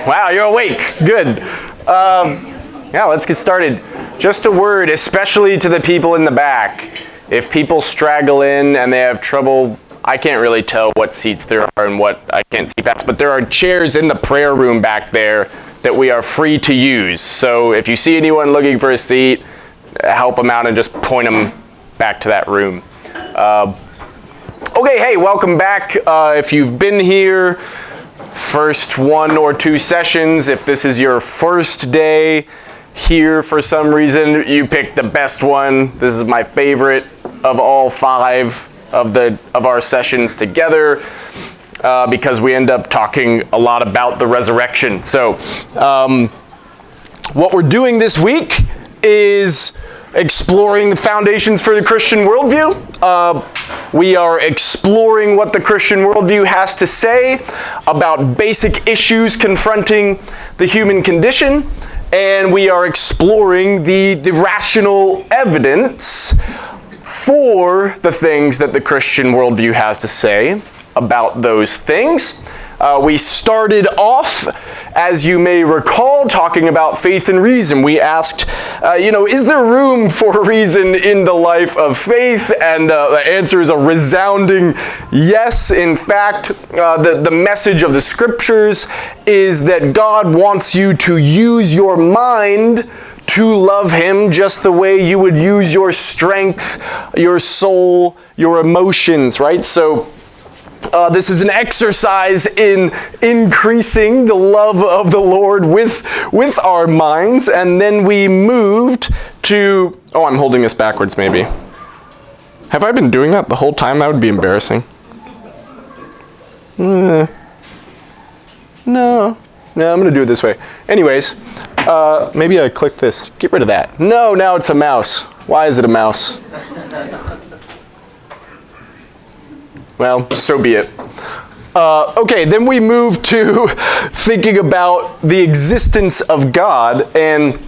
Wow, you're awake. Good. Yeah, let's get started. Just a word, especially to the people in the back. If people straggle in and they have trouble, I can't really tell what seats there are and what I can't see past, but there are chairs in the prayer room back there that we are free to use. So if you see anyone looking for a seat, help them out and just point them back to that room. Okay, hey, welcome back. If you've been here, first 1 or 2 sessions, if this is your first day here for some reason, you picked the best one. This is my favorite of all 5 of our sessions together because we end up talking a lot about the resurrection. So what we're doing this week is exploring the foundations for the Christian worldview. We are exploring what the Christian worldview has to say about basic issues confronting the human condition, and we are exploring the rational evidence for the things that the Christian worldview has to say about those things. We started off, as you may recall, talking about faith and reason. We asked, is there room for reason in the life of faith? And the answer is a resounding yes. In fact, the message of the scriptures is that God wants you to use your mind to love Him just the way you would use your strength, your soul, your emotions, right? So this is an exercise in increasing the love of the Lord with our minds. And then we moved to, I'm holding this backwards maybe. Have I been doing that the whole time? That would be embarrassing. No, I'm going to do it this way. Anyways, maybe I click this. Get rid of that. No, now it's a mouse. Why is it a mouse? Well, so be it. Okay, then we move to thinking about the existence of God and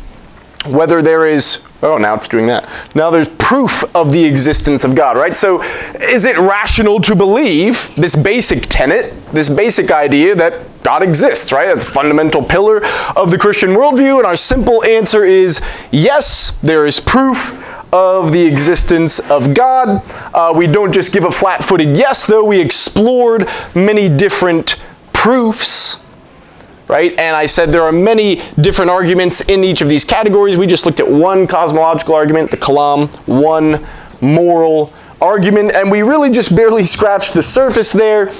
whether there is, now it's doing that. Now there's proof of the existence of God, right? So is it rational to believe this basic tenet, this basic idea that God exists, right? That's a fundamental pillar of the Christian worldview, and our simple answer is yes, there is proof of the existence of God. We don't just give a flat-footed yes, though. We explored many different proofs, right? And I said there are many different arguments in each of these categories. We just looked at one cosmological argument, the Kalam, one moral argument, and we really just barely scratched the surface there.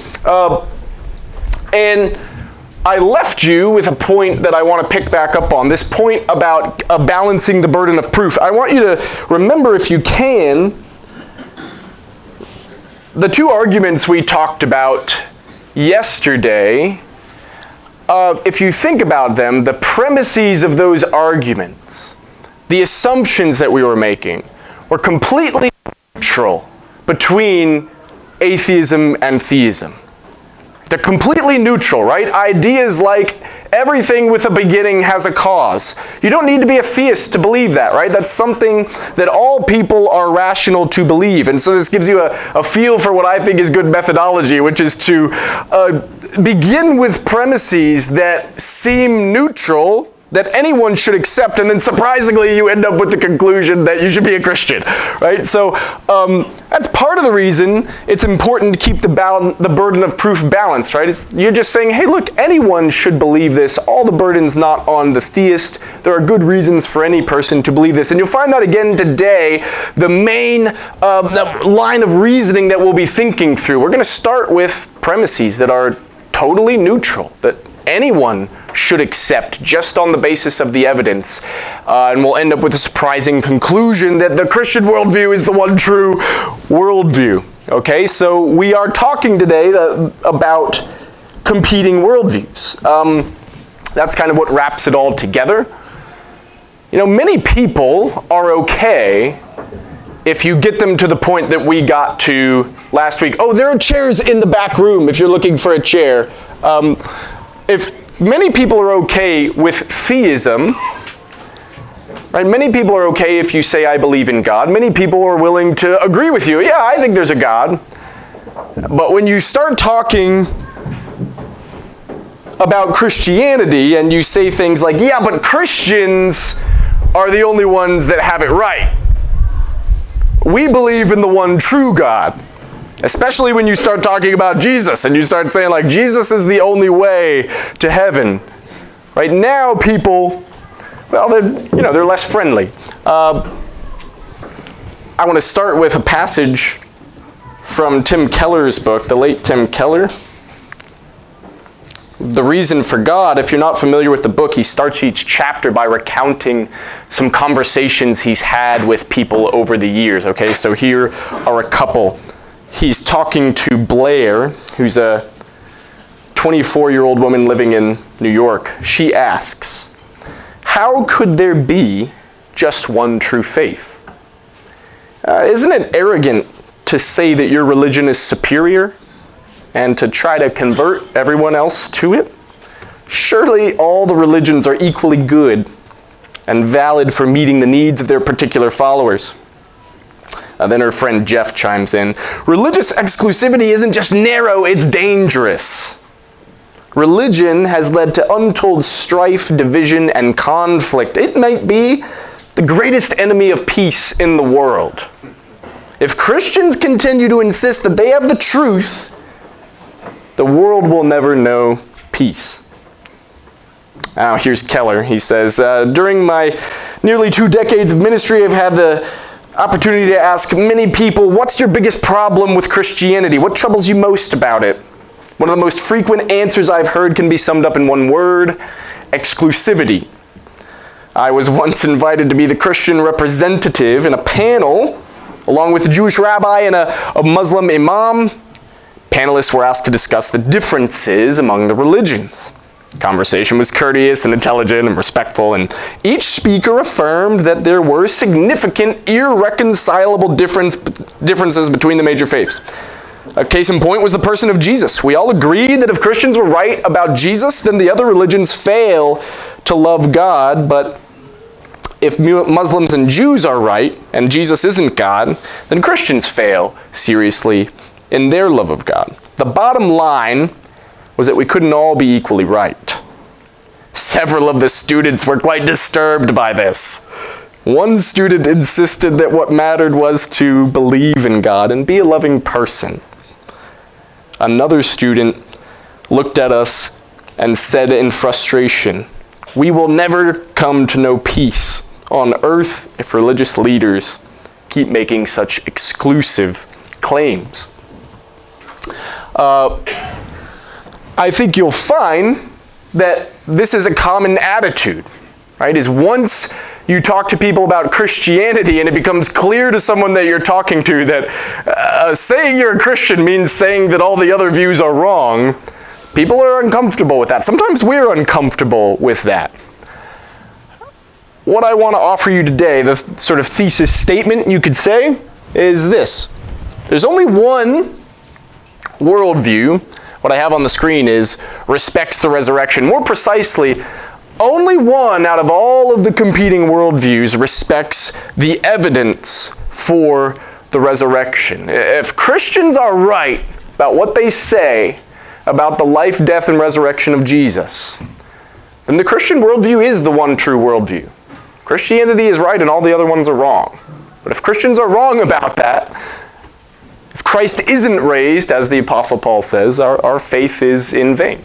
And I left you with a point that I want to pick back up on, this point about balancing the burden of proof. I want you to remember, if you can, the 2 arguments we talked about yesterday. If you think about them, the premises of those arguments, the assumptions that we were making, were completely neutral between atheism and theism. They're completely neutral, right? Ideas like everything with a beginning has a cause. You don't need to be a theist to believe that, right? That's something that all people are rational to believe. And so this gives you a feel for what I think is good methodology, which is to begin with premises that seem neutral, that anyone should accept, and then surprisingly you end up with the conclusion that you should be a Christian, right? So that's part of the reason it's important to keep the burden of proof balanced, right? You're just saying, hey, look, anyone should believe this. All the burden's not on the theist. There are good reasons for any person to believe this. And you'll find that again today, the main line of reasoning that we'll be thinking through. We're going to start with premises that are totally neutral, that anyone should accept just on the basis of the evidence. And we'll end up with a surprising conclusion that the Christian worldview is the one true worldview. Okay, so we are talking today about competing worldviews. That's kind of what wraps it all together. Many people are okay if you get them to the point that we got to last week. Oh, there are chairs in the back room if you're looking for a chair. If many people are okay with theism, right? Many people are okay if you say, I believe in God. Many people are willing to agree with you. Yeah, I think there's a God. But when you start talking about Christianity and you say things like, yeah, but Christians are the only ones that have it right. We believe in the one true God. Especially when you start talking about Jesus and you start saying like Jesus is the only way to heaven. Right now people, well, they're less friendly. I want to start with a passage from Tim Keller's book, the late Tim Keller. The Reason for God. If you're not familiar with the book, he starts each chapter by recounting some conversations he's had with people over the years. Okay, so here are a couple. He's talking to Blair, who's a 24-year-old woman living in New York. She asks, how could there be just one true faith? Isn't it arrogant to say that your religion is superior and to try to convert everyone else to it? Surely all the religions are equally good and valid for meeting the needs of their particular followers. Then her friend Jeff chimes in, religious exclusivity isn't just narrow, it's dangerous. Religion has led to untold strife, division, and conflict. It might be the greatest enemy of peace in the world. If Christians continue to insist that they have the truth, the world will never know peace. Now, here's Keller. He says, during my nearly 2 decades of ministry, I've had the opportunity to ask many people, what's your biggest problem with Christianity? What troubles you most about it? One of the most frequent answers I've heard can be summed up in one word: exclusivity. I was once invited to be the Christian representative in a panel, along with a Jewish rabbi and a Muslim imam. Panelists were asked to discuss the differences among the religions. The conversation was courteous and intelligent and respectful, and each speaker affirmed that there were significant, irreconcilable differences between the major faiths. A case in point was the person of Jesus. We all agreed that if Christians were right about Jesus, then the other religions fail to love God, but if Muslims and Jews are right, and Jesus isn't God, then Christians fail seriously in their love of God. The bottom line was that we couldn't all be equally right. Several of the students were quite disturbed by this. One student insisted that what mattered was to believe in God and be a loving person. Another student looked at us and said in frustration, we will never come to know peace on earth if religious leaders keep making such exclusive claims. I think you'll find that this is a common attitude, right? Is once you talk to people about Christianity and it becomes clear to someone that you're talking to that saying you're a Christian means saying that all the other views are wrong, people are uncomfortable with that. Sometimes we're uncomfortable with that. What I want to offer you today, the sort of thesis statement you could say, is this. There's only one worldview. What I have on the screen is respects the resurrection. More precisely, only one out of all of the competing worldviews respects the evidence for the resurrection. If Christians are right about what they say about the life, death, and resurrection of Jesus, then the Christian worldview is the one true worldview. Christianity is right and all the other ones are wrong. But if Christians are wrong about that, if Christ isn't raised, as the Apostle Paul says, our faith is in vain.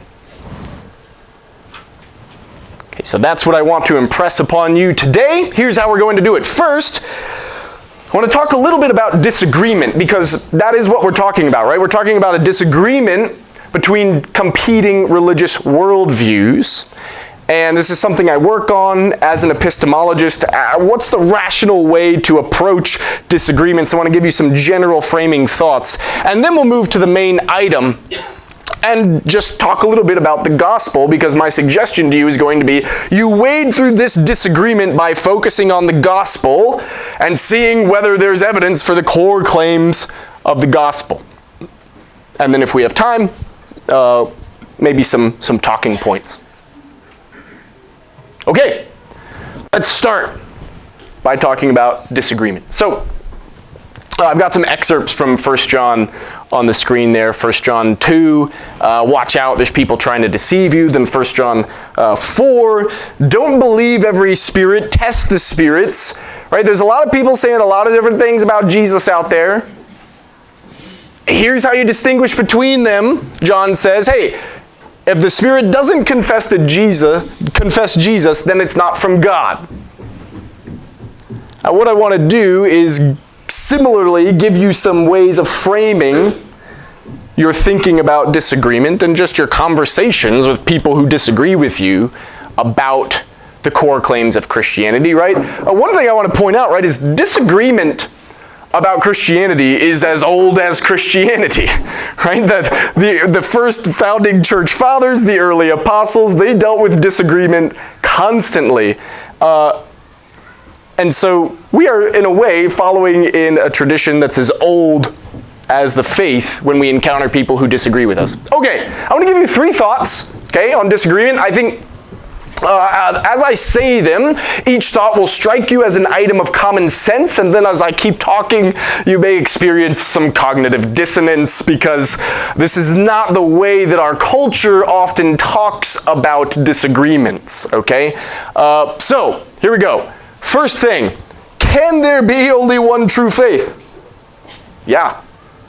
Okay, so that's what I want to impress upon you today. Here's how we're going to do it. First, I want to talk a little bit about disagreement, because that is what we're talking about, right? We're talking about a disagreement between competing religious worldviews. And this is something I work on as an epistemologist. What's the rational way to approach disagreements? I want to give you some general framing thoughts. And then we'll move to the main item and just talk a little bit about the gospel, because my suggestion to you is going to be you wade through this disagreement by focusing on the gospel and seeing whether there's evidence for the core claims of the gospel. And then if we have time, maybe some talking points. Okay, let's start by talking about disagreement. So, I've got some excerpts from 1 John on the screen there. 1 John 2, watch out, there's people trying to deceive you. Then 1 John 4, don't believe every spirit, test the spirits. Right? There's a lot of people saying a lot of different things about Jesus out there. Here's how you distinguish between them. John says, hey, if the Spirit doesn't confess Jesus, then it's not from God. Now, what I want to do is similarly give you some ways of framing your thinking about disagreement and just your conversations with people who disagree with you about the core claims of Christianity, right? One thing I want to point out, right, is disagreement about Christianity is as old as Christianity, right? The first founding church fathers, the early apostles, they dealt with disagreement constantly. And so we are, in a way, following in a tradition that's as old as the faith when we encounter people who disagree with us. Okay, I want to give you 3 thoughts, okay, on disagreement. I think as I say them, each thought will strike you as an item of common sense, and then as I keep talking, you may experience some cognitive dissonance because this is not the way that our culture often talks about disagreements, okay? So, here we go. First thing, can there be only one true faith? Yeah.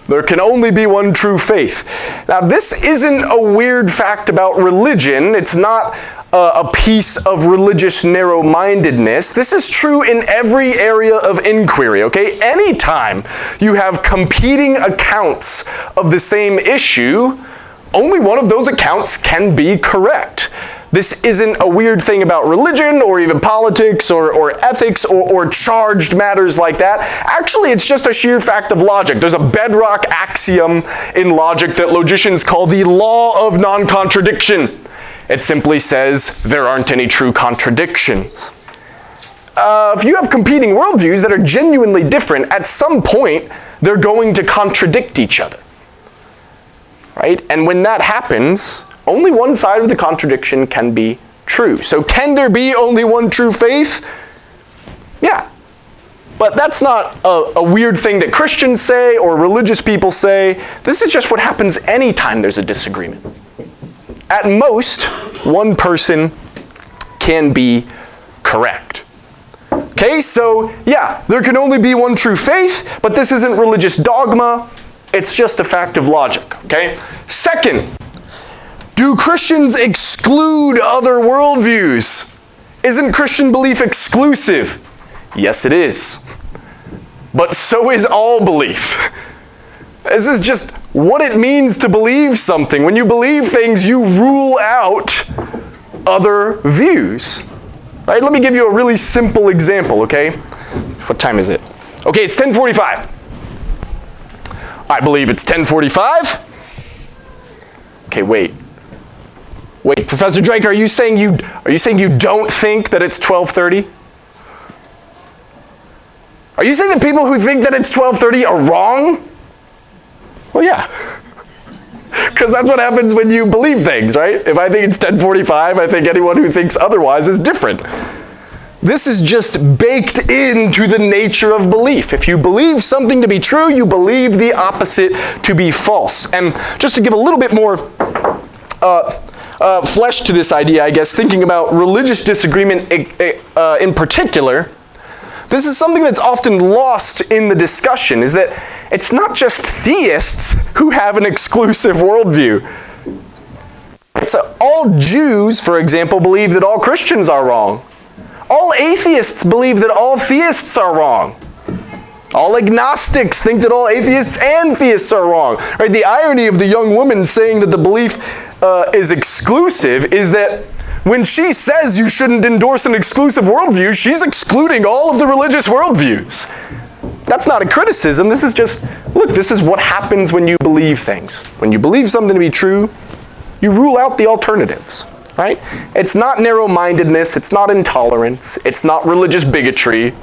There can only be one true faith. Now, this isn't a weird fact about religion. It's not a piece of religious narrow-mindedness. This is true in every area of inquiry, okay? Anytime you have competing accounts of the same issue, only one of those accounts can be correct. This isn't a weird thing about religion or even politics or ethics or charged matters like that. Actually, it's just a sheer fact of logic. There's a bedrock axiom in logic that logicians call the law of non-contradiction. It simply says there aren't any true contradictions. If you have competing worldviews that are genuinely different, at some point, they're going to contradict each other. Right? And when that happens, only one side of the contradiction can be true. So can there be only one true faith? Yeah. But that's not a weird thing that Christians say or religious people say. This is just what happens anytime there's a disagreement. At most, one person can be correct. Okay, so yeah, there can only be one true faith, but this isn't religious dogma. It's just a fact of logic, okay? Second, do Christians exclude other worldviews? Isn't Christian belief exclusive? Yes, it is. But so is all belief. This is just what it means to believe something. When you believe things, you rule out other views. Right? Let me give you a really simple example, okay? What time is it? Okay, it's 10:45. I believe it's 10:45. Okay, wait. Wait, Professor Drake, are you saying you don't think that it's 12:30? Are you saying that people who think that it's 12:30 are wrong? Well, yeah. Because that's what happens when you believe things, right? If I think it's 10:45, I think anyone who thinks otherwise is different. This is just baked into the nature of belief. If you believe something to be true, you believe the opposite to be false. And just to give a little bit more flesh to this idea, I guess, thinking about religious disagreement in particular, this is something that's often lost in the discussion, is that it's not just theists who have an exclusive worldview. So all Jews, for example, believe that all Christians are wrong. All atheists believe that all theists are wrong. All agnostics think that all atheists and theists are wrong. Right? The irony of the young woman saying that the belief is exclusive is that when she says you shouldn't endorse an exclusive worldview, she's excluding all of the religious worldviews. That's not a criticism. This is just, look, this is what happens when you believe things. When you believe something to be true, you rule out the alternatives. Right? It's not narrow-mindedness, it's not intolerance, it's not religious bigotry.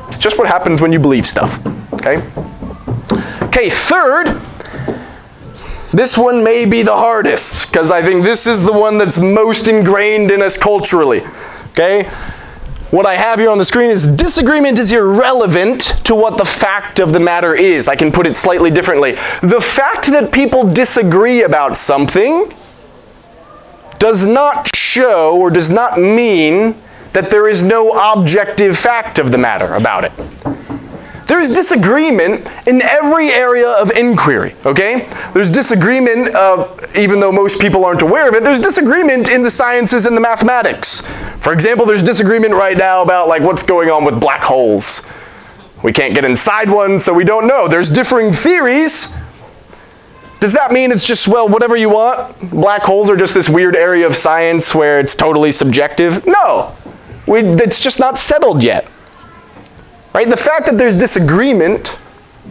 It's just what happens when you believe stuff. Okay? Okay, third, this one may be the hardest, because I think this is the one that's most ingrained in us culturally. Okay? what I have here on the screen is disagreement is irrelevant to what the fact of the matter is. I can put it slightly differently. The fact that people disagree about something does not show or does not mean that there is no objective fact of the matter about it. There's disagreement in every area of inquiry, okay? There's disagreement, even though most people aren't aware of it, there's disagreement in the sciences and the mathematics. For example, there's disagreement right now about like what's going on with black holes. We can't get inside one, so we don't know. There's differing theories. Does that mean it's just, well, whatever you want? Black holes are just this weird area of science where it's totally subjective? No, it's just not settled yet. Right? The fact that there's disagreement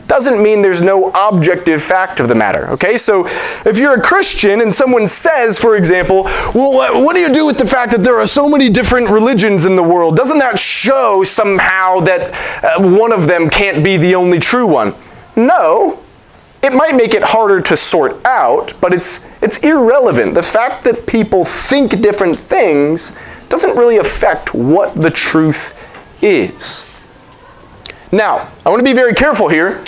doesn't mean there's no objective fact of the matter, okay? So if you're a Christian and someone says, for example, well, what do you do with the fact that there are so many different religions in the world? Doesn't that show somehow that one of them can't be the only true one? No. It might make it harder to sort out, but it's irrelevant. The fact that people think different things doesn't really affect what the truth is. Now, I want to be very careful here.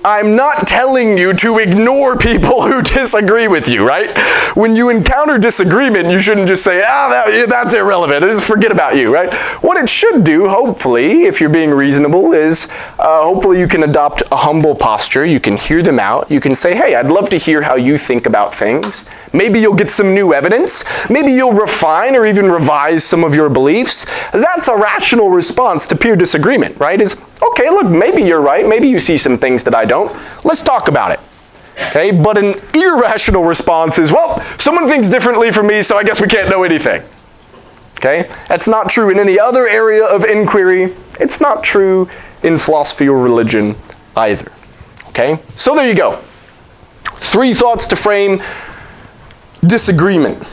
I'm not telling you to ignore people who disagree with you, right? When you encounter disagreement, you shouldn't just say, that's irrelevant, just forget about you, right? What it should do, hopefully, if you're being reasonable, is hopefully you can adopt a humble posture. You can hear them out. You can say, hey, I'd love to hear how you think about things. Maybe you'll get some new evidence. Maybe you'll refine or even revise some of your beliefs. That's a rational response to peer disagreement, right? Is, okay, look, maybe you're right. Maybe you see some things that I don't. Let's talk about it. Okay, but an irrational response is, well, someone thinks differently from me, so I guess we can't know anything. Okay, that's not true in any other area of inquiry. It's not true in philosophy or religion either. Okay, so there you go. 3 thoughts to frame disagreement.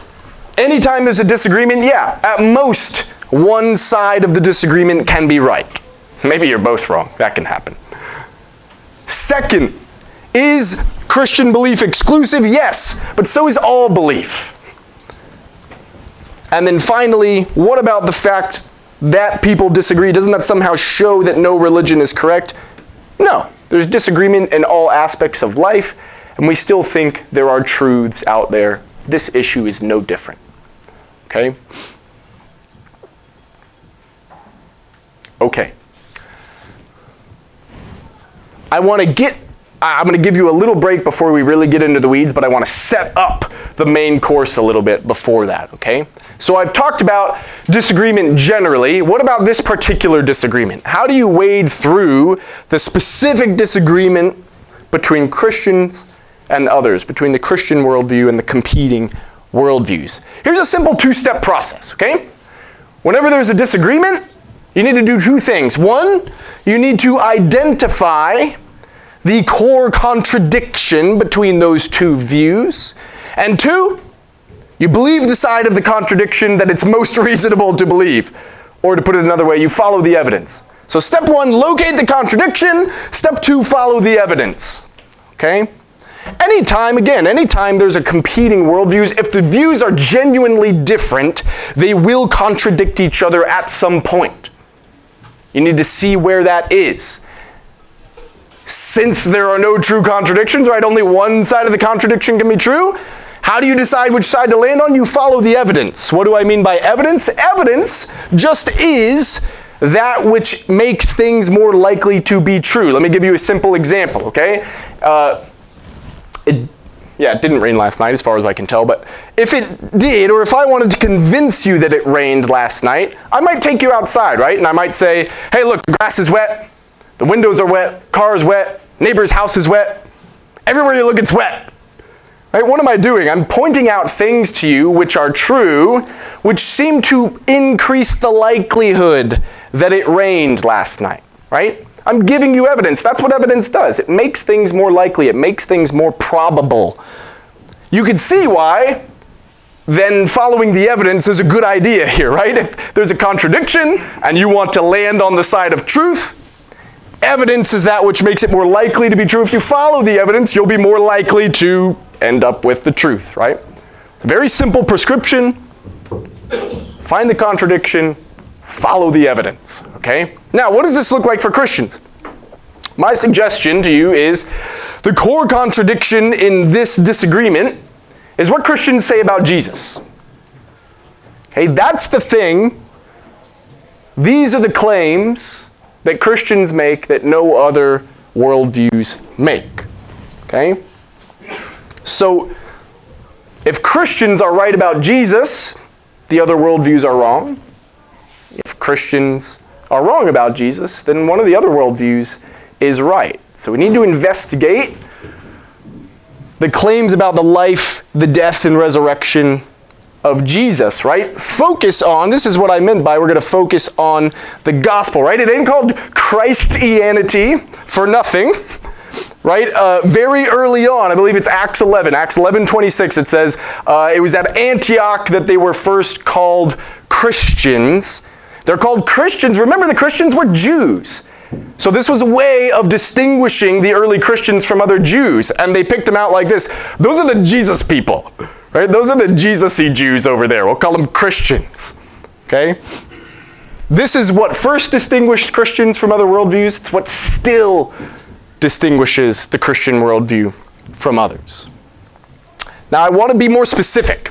Anytime there's a disagreement, yeah, at most, one side of the disagreement can be right. Maybe you're both wrong. That can happen. Second, is Christian belief exclusive? Yes, but so is all belief. And then finally, what about the fact that people disagree? Doesn't that somehow show that no religion is correct? No, there's disagreement in all aspects of life, and we still think there are truths out there. This issue is no different. Okay? Okay. I'm going to give you a little break before we really get into the weeds, but I want to set up the main course a little bit before that, okay? So I've talked about disagreement generally. What about this particular disagreement? How do you wade through the specific disagreement between Christians and others, between the Christian worldview and the competing worldviews? Here's a simple 2-step process, okay? Whenever there's a disagreement, you need to do 2 things. 1, you need to identify the core contradiction between those 2 views. And 2, you believe the side of the contradiction that it's most reasonable to believe. Or to put it another way, you follow the evidence. So step 1, locate the contradiction. Step 2, follow the evidence. Okay? Anytime there's a competing worldviews, if the views are genuinely different, they will contradict each other at some point. You need to see where that is. Since there are no true contradictions, right? Only one side of the contradiction can be true. How do you decide which side to land on? You follow the evidence. What do I mean by evidence? Evidence just is that which makes things more likely to be true. Let me give you a simple example, okay? It didn't rain last night as far as I can tell, but if it did, or if I wanted to convince you that it rained last night, I might take you outside, right? And I might say, hey, look, the grass is wet, the windows are wet, car is wet, neighbor's house is wet, everywhere you look it's wet. Right? What am I doing? I'm pointing out things to you which are true, which seem to increase the likelihood that it rained last night, right? I'm giving you evidence. That's what evidence does. It makes things more likely. It makes things more probable. You can see why then following the evidence is a good idea here, right? If there's a contradiction and you want to land on the side of truth, evidence is that which makes it more likely to be true. If you follow the evidence, you'll be more likely to end up with the truth, right? Very simple prescription. Find the contradiction, follow the evidence, okay? Now, what does this look like for Christians? My suggestion to you is the core contradiction in this disagreement is what Christians say about Jesus. Okay, that's the thing. These are the claims that Christians make that no other worldviews make. Okay? So, if Christians are right about Jesus, the other worldviews are wrong. If Christians are wrong about Jesus, then one of the other worldviews is right. So we need to investigate the claims about the life, the death, and resurrection of Jesus, right? Focus on, this is what I meant by we're going to focus on the gospel, right? It ain't called Christianity for nothing, right? Very early on, I believe it's Acts 11:26, it says, it was at Antioch that they were first called Christians. They're called Christians. Remember, the Christians were Jews. So this was a way of distinguishing the early Christians from other Jews, and they picked them out like this. Those are the Jesus people, right? Those are the Jesus-y Jews over there. We'll call them Christians, okay? This is what first distinguished Christians from other worldviews. It's what still distinguishes the Christian worldview from others. Now, I want to be more specific.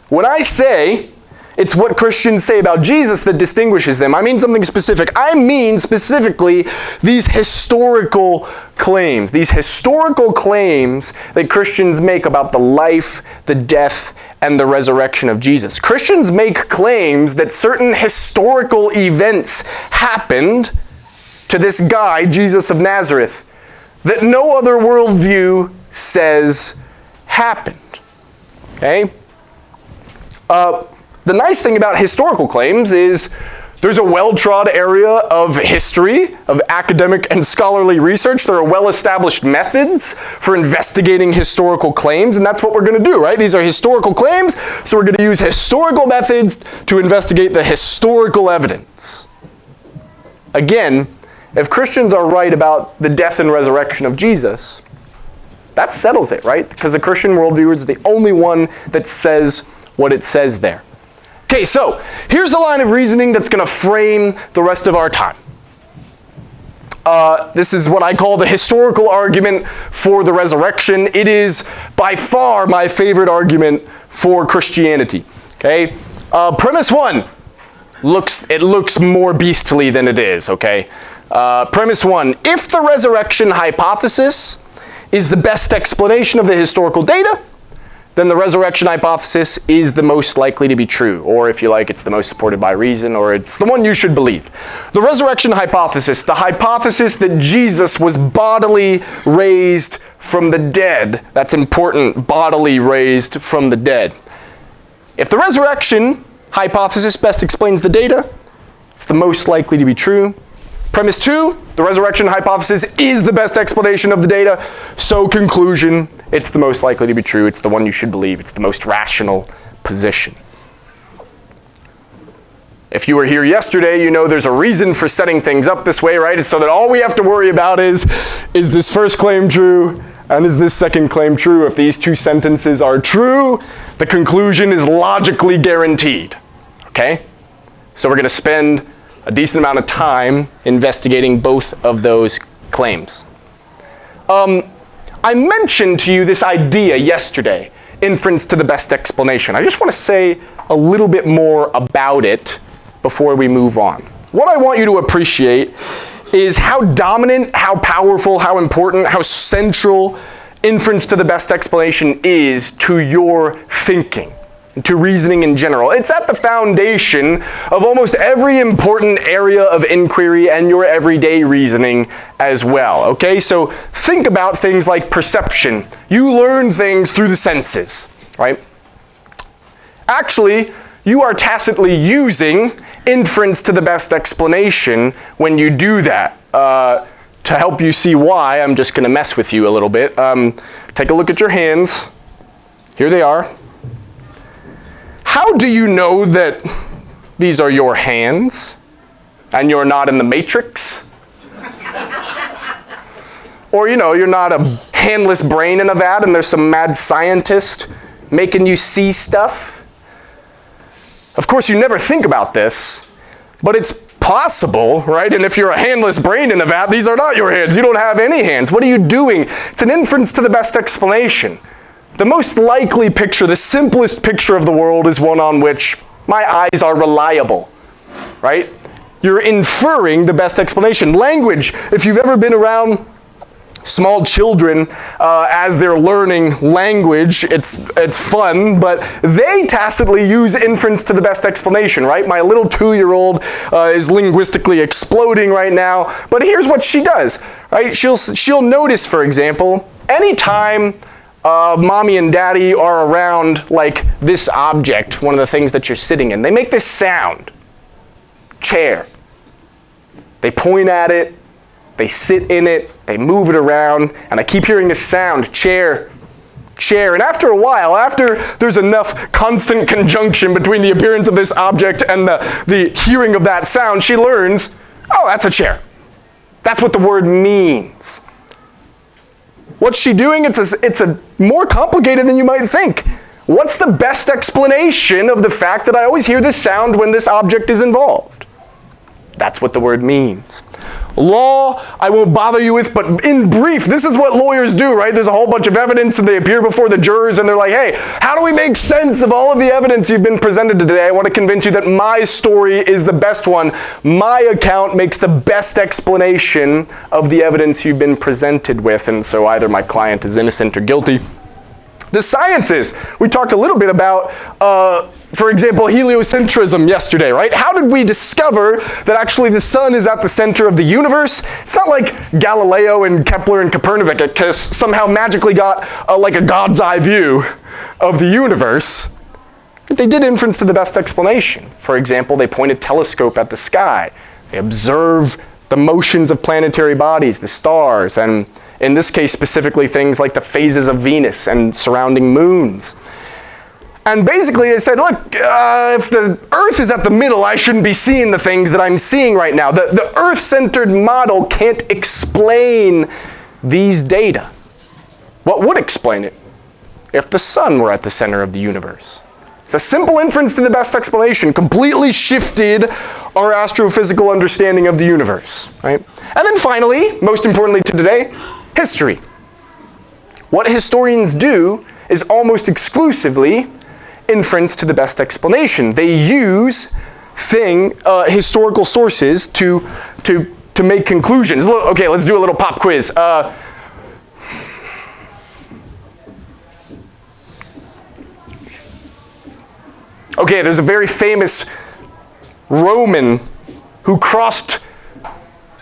When I say it's what Christians say about Jesus that distinguishes them, I mean something specific. I mean specifically these historical claims. These historical claims that Christians make about the life, the death, and the resurrection of Jesus. Christians make claims that certain historical events happened to this guy, Jesus of Nazareth, that no other worldview says happened. Okay? The nice thing about historical claims is there's a well-trod area of history, of academic and scholarly research. There are well-established methods for investigating historical claims, and that's what we're going to do, right? These are historical claims, so we're going to use historical methods to investigate the historical evidence. Again, if Christians are right about the death and resurrection of Jesus, that settles it, right? Because the Christian worldview is the only one that says what it says there. Okay, so here's the line of reasoning that's going to frame the rest of our time. This is what I call the historical argument for the resurrection. It is by far my favorite argument for Christianity. Okay, premise one looks more beastly than it is. Okay, premise one: if the resurrection hypothesis is the best explanation of the historical data, then the resurrection hypothesis is the most likely to be true. Or if you like, it's the most supported by reason, or it's the one you should believe. The resurrection hypothesis, the hypothesis that Jesus was bodily raised from the dead. That's important, bodily raised from the dead. If the resurrection hypothesis best explains the data, it's the most likely to be true. Premise two, the resurrection hypothesis is the best explanation of the data. So conclusion, it's the most likely to be true. It's the one you should believe. It's the most rational position. If you were here yesterday, you know there's a reason for setting things up this way, right? It's so that all we have to worry about is this first claim true? And is this second claim true? If these two sentences are true, the conclusion is logically guaranteed. Okay? So we're going to spend a decent amount of time investigating both of those claims. I mentioned to you this idea yesterday, inference to the best explanation. I just want to say a little bit more about it before we move on. What I want you to appreciate is how dominant, how powerful, how important, how central inference to the best explanation is to your thinking, to reasoning in general. It's at the foundation of almost every important area of inquiry and your everyday reasoning as well, okay? So think about things like perception. You learn things through the senses, right? Actually, you are tacitly using inference to the best explanation when you do that. To help you see why, I'm just going to mess with you a little bit. Take a look at your hands. Here they are. How do you know that these are your hands and you're not in the Matrix? Or, you know, you're not a handless brain in a vat and there's some mad scientist making you see stuff? Of course, you never think about this but it's possible, right? And if you're a handless brain in a vat, these are not your hands. You don't have any hands. What are you doing? It's an inference to the best explanation. The most likely picture, the simplest picture of the world is one on which my eyes are reliable, right? You're inferring the best explanation. Language, if you've ever been around small children as they're learning language, it's fun, but they tacitly use inference to the best explanation, right? My little 2-year-old is linguistically exploding right now, but here's what she does, right? She'll notice, for example, anytime mommy and daddy are around like this object, one of the things that you're sitting in, they make this sound, chair. They point at it, they sit in it, they move it around, and I keep hearing this sound, chair, chair. And after a while, after there's enough constant conjunction between the appearance of this object and the hearing of that sound, she learns, oh, that's a chair. That's what the word means. What's she doing? It's a more complicated than you might think. What's the best explanation of the fact that I always hear this sound when this object is involved? That's what the word means. Law, I won't bother you with, but in brief, this is what lawyers do, right? There's a whole bunch of evidence and they appear before the jurors and they're like, hey, how do we make sense of all of the evidence you've been presented today? I want to convince you that my story is the best one. My account makes the best explanation of the evidence you've been presented with, and so either my client is innocent or guilty. The sciences, we talked a little bit about, for example, heliocentrism yesterday, right? How did we discover that actually the sun is at the center of the universe? It's not like Galileo and Kepler and Copernicus somehow magically got like a God's eye view of the universe. But they did inference to the best explanation. For example, they point a telescope at the sky. They observe the motions of planetary bodies, the stars, and in this case specifically things like the phases of Venus and surrounding moons. And basically they said, look, if the Earth is at the middle, I shouldn't be seeing the things that I'm seeing right now. The Earth-centered model can't explain these data. What would explain it? If the sun were at the center of the universe. It's a simple inference to the best explanation, completely shifted our astrophysical understanding of the universe, right? And then finally, most importantly to today, history. What historians do is almost exclusively inference to the best explanation. They use historical sources to make conclusions. Okay, let's do a little pop quiz. Okay, there's a very famous Roman who crossed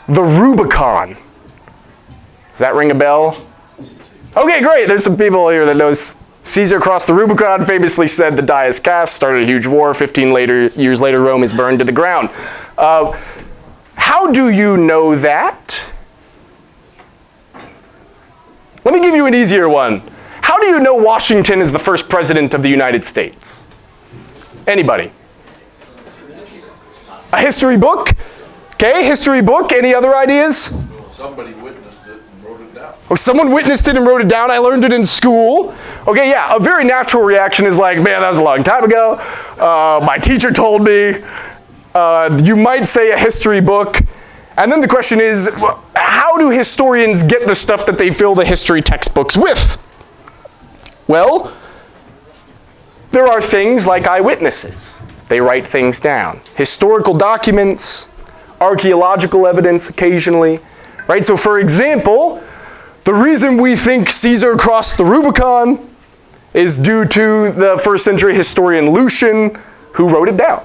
the Rubicon. Does that ring a bell? Okay, great. There's some people here that knows. Caesar crossed the Rubicon, famously said the die is cast, started a huge war. 15 years later, Rome is burned to the ground. How do you know that? Let me give you an easier one. How do you know Washington is the first president of the United States? Anybody? A history book? Okay, history book. Any other ideas? Somebody witnessed it and wrote it down. Oh, someone witnessed it and wrote it down. I learned it in school. Okay, yeah, a very natural reaction is like, man, that was a long time ago. My teacher told me. You might say a history book. And then the question is, how do historians get the stuff that they fill the history textbooks with? Well, there are things like eyewitnesses. They write things down. Historical documents, archaeological evidence occasionally, right? So for example, the reason we think Caesar crossed the Rubicon is due to the first century historian Lucian, who wrote it down.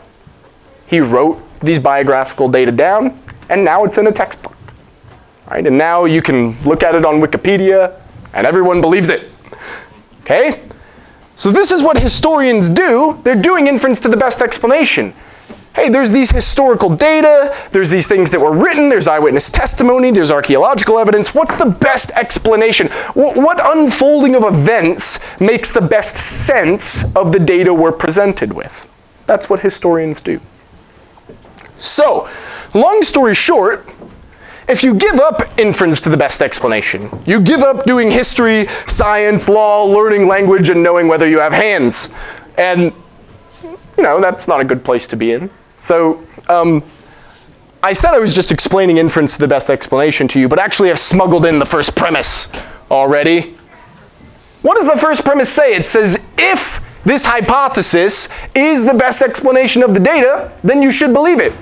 He wrote these biographical data down, and now it's in a textbook, right? And now you can look at it on Wikipedia, and everyone believes it, okay? So this is what historians do. They're doing inference to the best explanation. Hey, there's these historical data, there's these things that were written, there's eyewitness testimony, there's archaeological evidence. What's the best explanation? What unfolding of events makes the best sense of the data we're presented with? That's what historians do. So, long story short, if you give up inference to the best explanation, you give up doing history, science, law, learning language, and knowing whether you have hands. And, you know, that's not a good place to be in. So, I said I was just explaining inference to the best explanation to you, but actually I've smuggled in the first premise already. What does the first premise say? It says, if this hypothesis is the best explanation of the data, then you should believe it.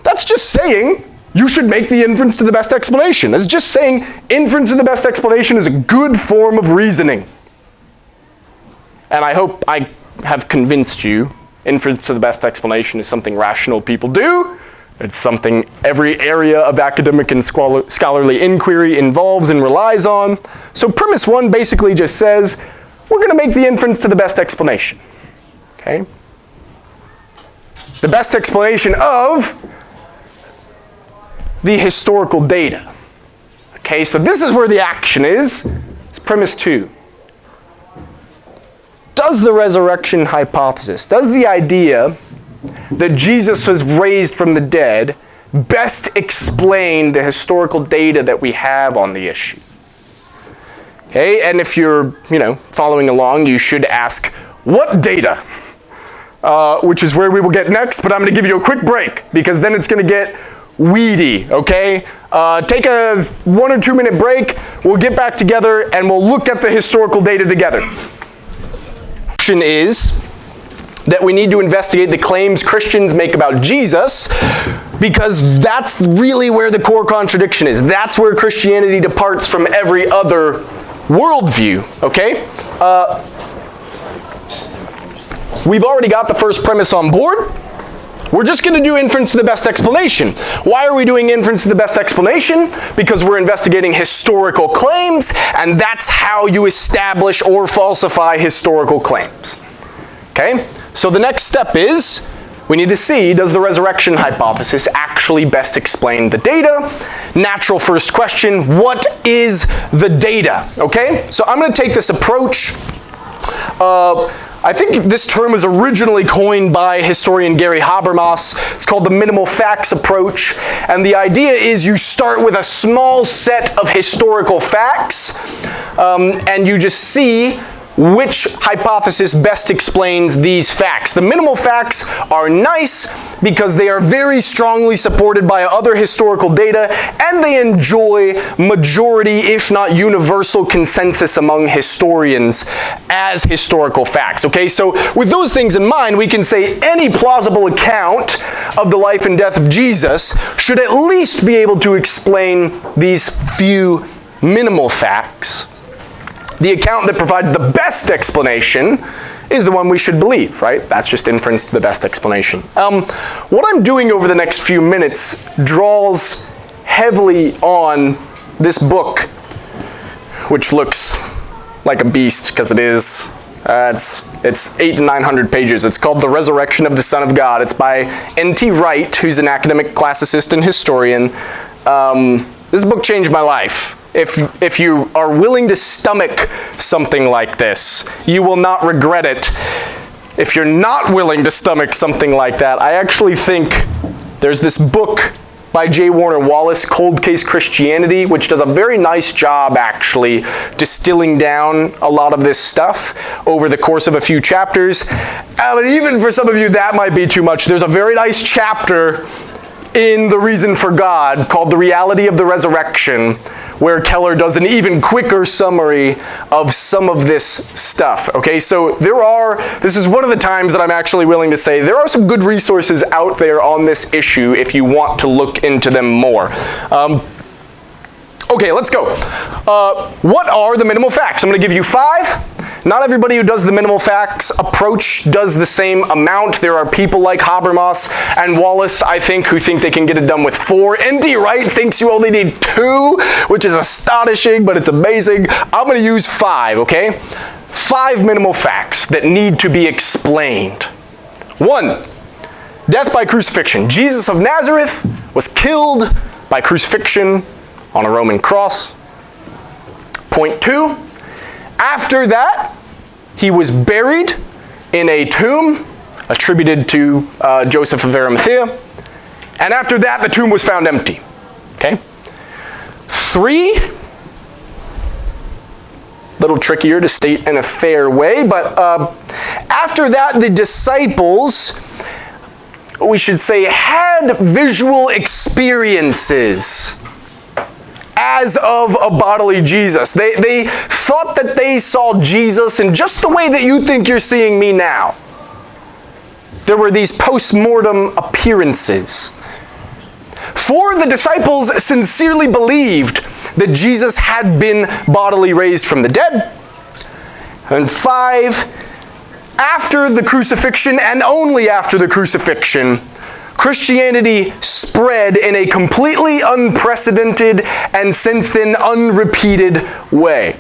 That's just saying you should make the inference to the best explanation. It's just saying inference to the best explanation is a good form of reasoning. And I hope I have convinced you inference to the best explanation is something rational people do. It's something every area of academic and scholarly inquiry involves and relies on. So premise 1 basically just says, we're going to make the inference to the best explanation. Okay? The best explanation of the historical data. Okay, so this is where the action is. It's premise 2. Does the resurrection hypothesis, does the idea that Jesus was raised from the dead best explain the historical data that we have on the issue? Okay, and if you're, following along, you should ask, what data? Which is where we will get next, but I'm going to give you a quick break, because then it's going to get weedy, okay? Take a 1 or 2 minute break, we'll get back together, and we'll look at the historical data together. The question is that we need to investigate the claims Christians make about Jesus, because that's really where the core contradiction is. That's where Christianity departs from every other worldview, okay? We've already got the first premise on board. We're just going to do inference to the best explanation. Why are we doing inference to the best explanation? Because we're investigating historical claims, and that's how you establish or falsify historical claims. Okay? So the next step is, we need to see, does the resurrection hypothesis actually best explain the data? Natural first question, what is the data? Okay? So I'm going to take this approach. I think this term was originally coined by historian Gary Habermas. It's called the minimal facts approach. And the idea is you start with a small set of historical facts, and you just see which hypothesis best explains these facts. The minimal facts are nice because they are very strongly supported by other historical data, and they enjoy majority, if not universal, consensus among historians as historical facts. Okay, so with those things in mind, we can say any plausible account of the life and death of Jesus should at least be able to explain these few minimal facts. The account that provides the best explanation is the one we should believe, right? That's just inference to the best explanation. What I'm doing over the next few minutes draws heavily on this book, which looks like a beast, because it is. It's 800 to 900 pages. It's called The Resurrection of the Son of God. It's by N.T. Wright, who's an academic classicist and historian. This book changed my life. If you are willing to stomach something like this, you will not regret it. If you're not willing to stomach something like that, I actually think there's this book by J. Warner Wallace, Cold Case Christianity, which does a very nice job actually distilling down a lot of this stuff over the course of a few chapters. But even for some of you, that might be too much. There's a very nice chapter in The Reason for God called The Reality of the Resurrection, where Keller does an even quicker summary of some of this stuff. Okay, so this is one of the times that I'm actually willing to say there are some good resources out there on this issue if you want to look into them more. Okay, let's go. What are the minimal facts? I'm going to give you 5. Not everybody who does the minimal facts approach does the same amount. There are people like Habermas and Wallace, I think, who think they can get it done with 4. N.T. Wright thinks you only need 2, which is astonishing, but it's amazing. I'm going to use 5, okay? 5 minimal facts that need to be explained. 1, death by crucifixion. Jesus of Nazareth was killed by crucifixion on a Roman cross. Point 2, after that, he was buried in a tomb attributed to Joseph of Arimathea. And after that, the tomb was found empty. Okay? 3, little trickier to state in a fair way, but after that, the disciples we should say, had visual experiences as of a bodily Jesus. They thought that they saw Jesus in just the way that you think you're seeing me now. There were these post-mortem appearances. 4, the disciples sincerely believed that Jesus had been bodily raised from the dead. And 5, after the crucifixion and only after the crucifixion, Christianity spread in a completely unprecedented and since then unrepeated way.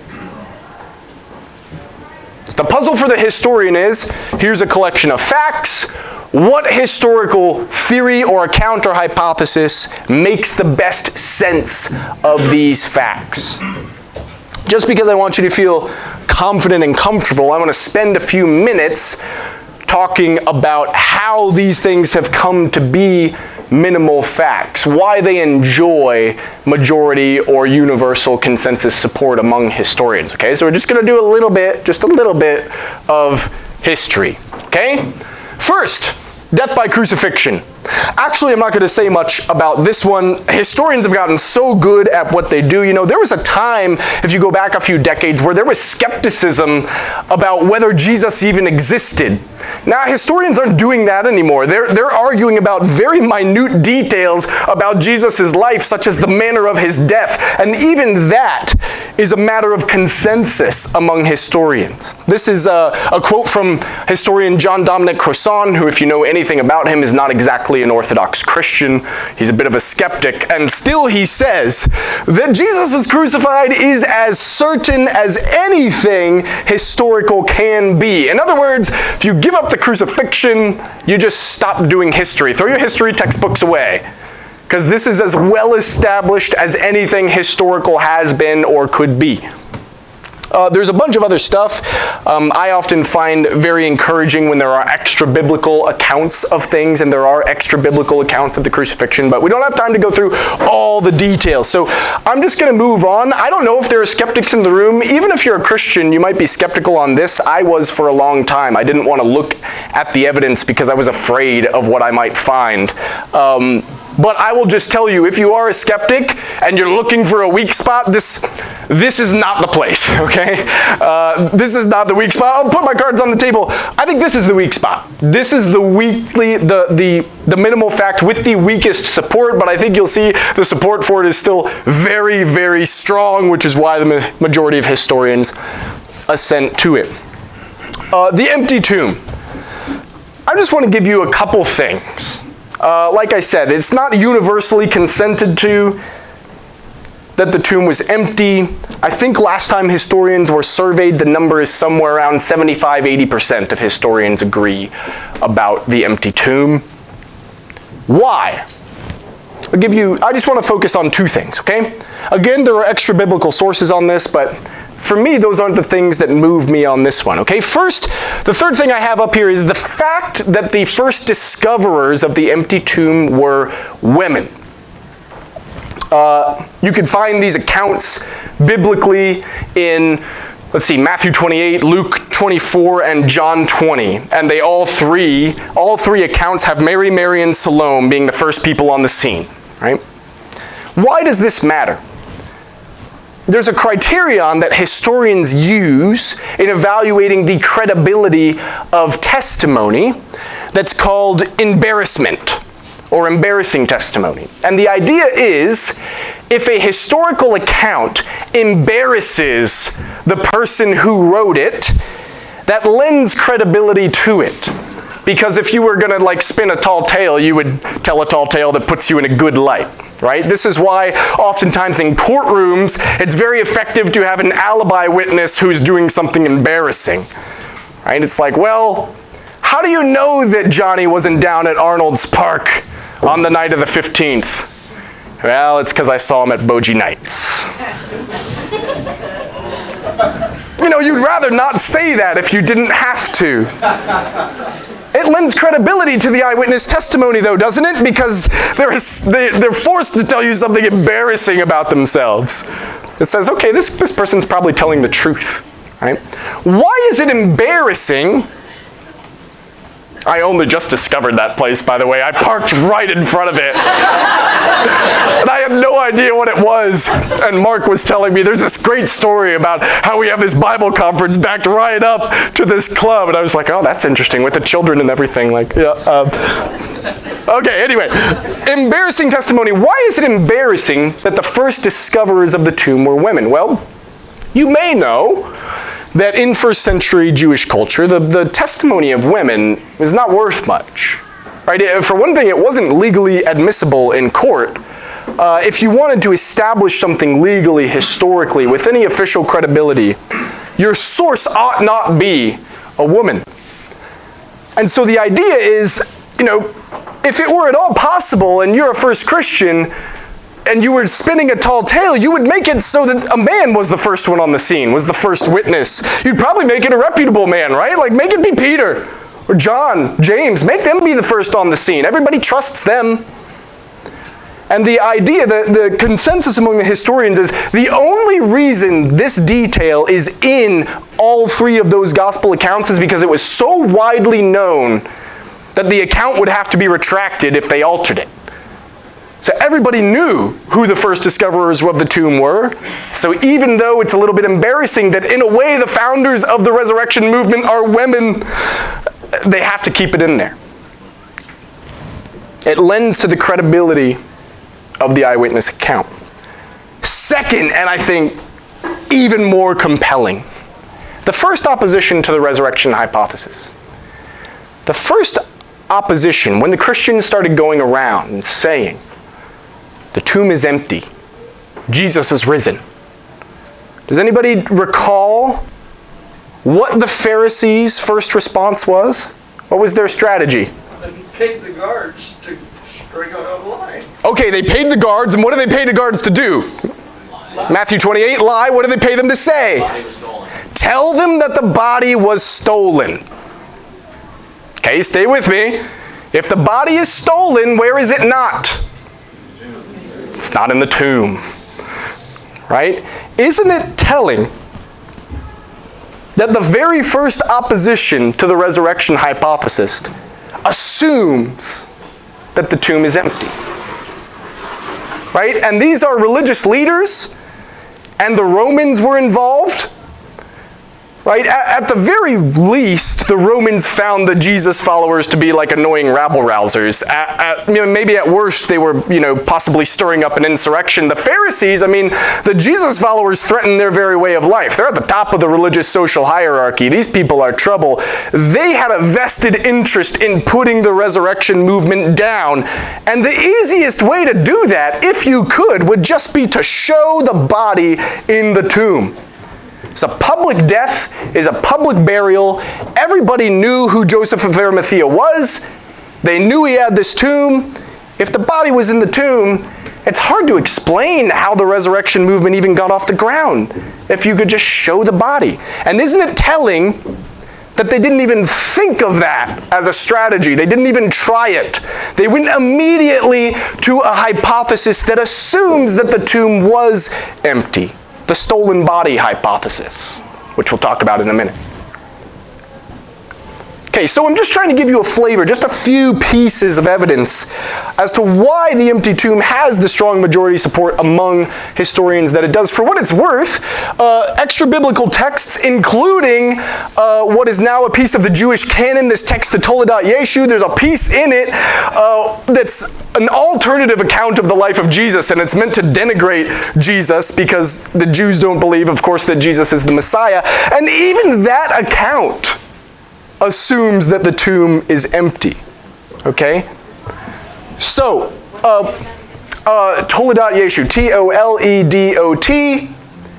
The puzzle for the historian is, here's a collection of facts. What historical theory or account or hypothesis makes the best sense of these facts? Just because I want you to feel confident and comfortable, I want to spend a few minutes talking about how these things have come to be minimal facts, why they enjoy majority or universal consensus support among historians. Okay, so we're just going to do just a little bit of history. Okay, first, death by crucifixion. Actually, I'm not going to say much about this one. Historians have gotten so good at what they do. You know, there was a time, if you go back a few decades, where there was skepticism about whether Jesus even existed. Now, historians aren't doing that anymore. They're arguing about very minute details about Jesus' life, such as the manner of his death. And even that is a matter of consensus among historians. This is a quote from historian John Dominic Crossan, who, if you know anything about him, is not exactly an Orthodox Christian. He's a bit of a skeptic, and still he says that Jesus was crucified is as certain as anything historical can be. In other words, if you give up the crucifixion, you just stop doing history. Throw your history textbooks away, because this is as well established as anything historical has been or could be. There's a bunch of other stuff I often find very encouraging when there are extra-biblical accounts of things, and there are extra-biblical accounts of the crucifixion, but we don't have time to go through all the details. So I'm just going to move on. I don't know if there are skeptics in the room. Even if you're a Christian, you might be skeptical on this. I was for a long time. I didn't want to look at the evidence because I was afraid of what I might find. But I will just tell you, if you are a skeptic and you're looking for a weak spot, this is not the place, okay? This is not the weak spot. I'll put my cards on the table. I think this is the weak spot. This is the minimal fact with the weakest support, but I think you'll see the support for it is still very, very strong, which is why the majority of historians assent to it. The empty tomb. I just want to give you a couple things. Like I said, it's not universally consented to that the tomb was empty. I think last time historians were surveyed, the number is somewhere around 75-80% of historians agree about the empty tomb. Why? I just want to focus on two things, okay? Again, there are extra biblical sources on this, but for me, those aren't the things that move me on this one, okay? First, the third thing I have up here is the fact that the first discoverers of the empty tomb were women. You can find these accounts biblically in, let's see, Matthew 28, Luke 24, and John 20. And they all three accounts have Mary, Mary, and Salome being the first people on the scene, right? Why does this matter? There's a criterion that historians use in evaluating the credibility of testimony that's called embarrassment, or embarrassing testimony. And the idea is, if a historical account embarrasses the person who wrote it, that lends credibility to it. Because if you were going to spin a tall tale, you would tell a tall tale that puts you in a good light. Right? This is why oftentimes in courtrooms, it's very effective to have an alibi witness who's doing something embarrassing. Right? It's like, well, how do you know that Johnny wasn't down at Arnold's Park on the night of the 15th? Well, it's because I saw him at Boji Nights. You know, you'd rather not say that if you didn't have to. It lends credibility to the eyewitness testimony, though, doesn't it? Because they're forced to tell you something embarrassing about themselves. It says, okay, this person's probably telling the truth, right? Why is it embarrassing I only just discovered that place, by the way. I parked right in front of it. And I had no idea what it was. And Mark was telling me there's this great story about how we have this Bible conference backed right up to this club. And I was like, oh, that's interesting, with the children and everything. Like, yeah. Okay, anyway. Embarrassing testimony. Why is it embarrassing that the first discoverers of the tomb were women? Well, you may know that in first century Jewish culture, the testimony of women is not worth much. Right? For one thing, it wasn't legally admissible in court. If you wanted to establish something legally, historically, with any official credibility, your source ought not be a woman. And so the idea is, if it were at all possible and you're a first Christian, and you were spinning a tall tale, you would make it so that a man was the first one on the scene, was the first witness. You'd probably make it a reputable man, right? Like, make it be Peter or John, James. Make them be the first on the scene. Everybody trusts them. And the idea, the consensus among the historians is the only reason this detail is in all three of those gospel accounts is because it was so widely known that the account would have to be retracted if they altered it. So everybody knew who the first discoverers of the tomb were. So even though it's a little bit embarrassing that in a way the founders of the resurrection movement are women, they have to keep it in there. It lends to the credibility of the eyewitness account. Second, and I think even more compelling, the first opposition to the resurrection hypothesis. The first opposition, when the Christians started going around and saying, the tomb is empty, Jesus is risen. Does anybody recall what the Pharisees' first response was? What was their strategy? They paid the guards to string out a line. Okay, they paid the guards, and what do they pay the guards to do? Lie. Matthew 28, lie. What do they pay them to say? Body was stolen. Tell them that the body was stolen. Okay, stay with me. If the body is stolen, where is it not? It's not in the tomb. Right? Isn't it telling that the very first opposition to the resurrection hypothesis assumes that the tomb is empty? Right? And these are religious leaders, and the Romans were involved. Right? At the very least, the Romans found the Jesus followers to be like annoying rabble-rousers. Maybe at worst, they were, possibly stirring up an insurrection. The Pharisees, the Jesus followers threaten their very way of life. They're at the top of the religious social hierarchy. These people are trouble. They had a vested interest in putting the resurrection movement down. And the easiest way to do that, if you could, would just be to show the body in the tomb. It's a public death, is a public burial. Everybody knew who Joseph of Arimathea was. They knew he had this tomb. If the body was in the tomb, it's hard to explain how the resurrection movement even got off the ground if you could just show the body. And isn't it telling that they didn't even think of that as a strategy? They didn't even try it. They went immediately to a hypothesis that assumes that the tomb was empty. The stolen body hypothesis, which we'll talk about in a minute. Okay, so I'm just trying to give you a flavor, just a few pieces of evidence as to why the empty tomb has the strong majority support among historians that it does. For what it's worth, extra-biblical texts, including what is now a piece of the Jewish canon, this text, the Toledat Yeshu, there's a piece in it that's an alternative account of the life of Jesus, and it's meant to denigrate Jesus because the Jews don't believe, of course, that Jesus is the Messiah. And even that account assumes that the tomb is empty. Okay? So, Toledat Yeshu, T-O-L-E-D-O-T,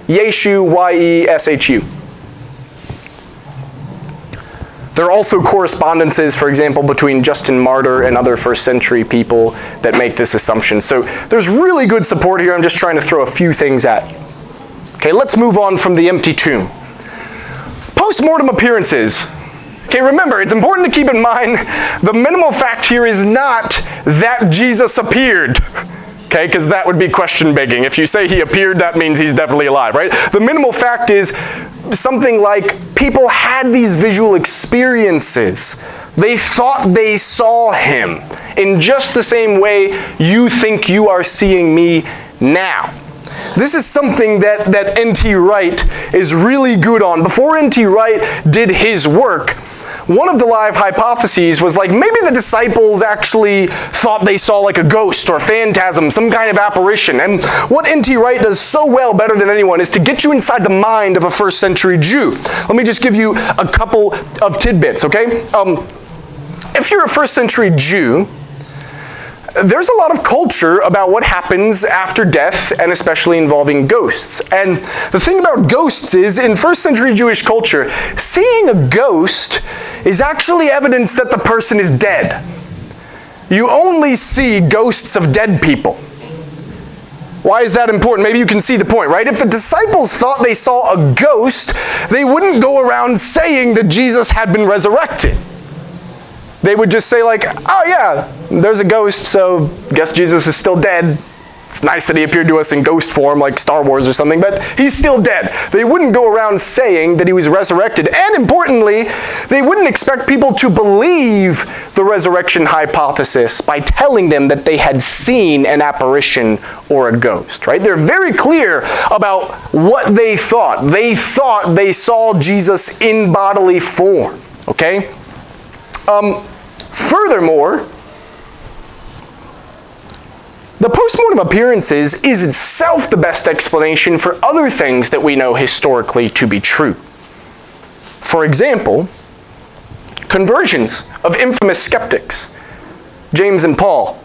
Yeshu, Y-E-S-H-U. There are also correspondences, for example, between Justin Martyr and other first century people that make this assumption. So there's really good support here. I'm just trying to throw a few things at you. Okay, let's move on from the empty tomb. Post-mortem appearances. Okay, remember, it's important to keep in mind the minimal fact here is not that Jesus appeared. Okay, because that would be question begging. If you say he appeared, that means he's definitely alive, right? The minimal fact is something like people had these visual experiences. They thought they saw him in just the same way you think you are seeing me now. This is something that N.T. Wright is really good on. Before N.T. Wright did his work, one of the live hypotheses was like maybe the disciples actually thought they saw like a ghost or phantasm, some kind of apparition. And what N.T. Wright does so well, better than anyone, is to get you inside the mind of a first century Jew. Let me just give you a couple of tidbits, okay? If you're a first century Jew, there's a lot of culture about what happens after death, and especially involving ghosts. And the thing about ghosts is, in first century Jewish culture, seeing a ghost is actually evidence that the person is dead. You only see ghosts of dead people. Why is that important? Maybe you can see the point, right? If the disciples thought they saw a ghost, they wouldn't go around saying that Jesus had been resurrected. They would just say like, oh yeah, there's a ghost, so guess Jesus is still dead. It's nice that he appeared to us in ghost form like Star Wars or something, but he's still dead. They wouldn't go around saying that he was resurrected. And importantly, they wouldn't expect people to believe the resurrection hypothesis by telling them that they had seen an apparition or a ghost, right? They're very clear about what they thought. They thought they saw Jesus in bodily form, okay? Furthermore, the postmortem appearances is itself the best explanation for other things that we know historically to be true. For example, conversions of infamous skeptics, James and Paul.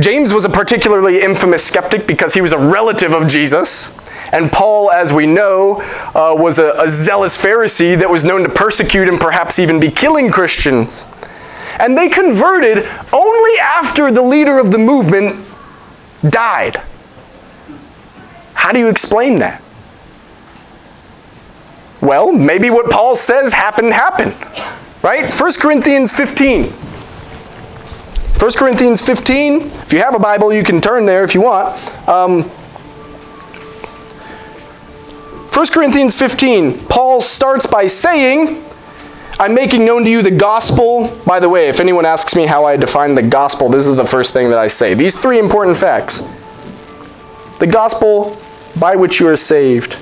James was a particularly infamous skeptic because he was a relative of Jesus, and Paul, as we know, was a zealous Pharisee that was known to persecute and perhaps even be killing Christians. And they converted only after the leader of the movement died. How do you explain that? Well, maybe what Paul says happened, right? 1 Corinthians 15. 1 Corinthians 15, if you have a Bible, you can turn there if you want. 1 Corinthians 15, Paul starts by saying, I'm making known to you the gospel. By the way, if anyone asks me how I define the gospel, this is the first thing that I say. These three important facts. The gospel by which you are saved.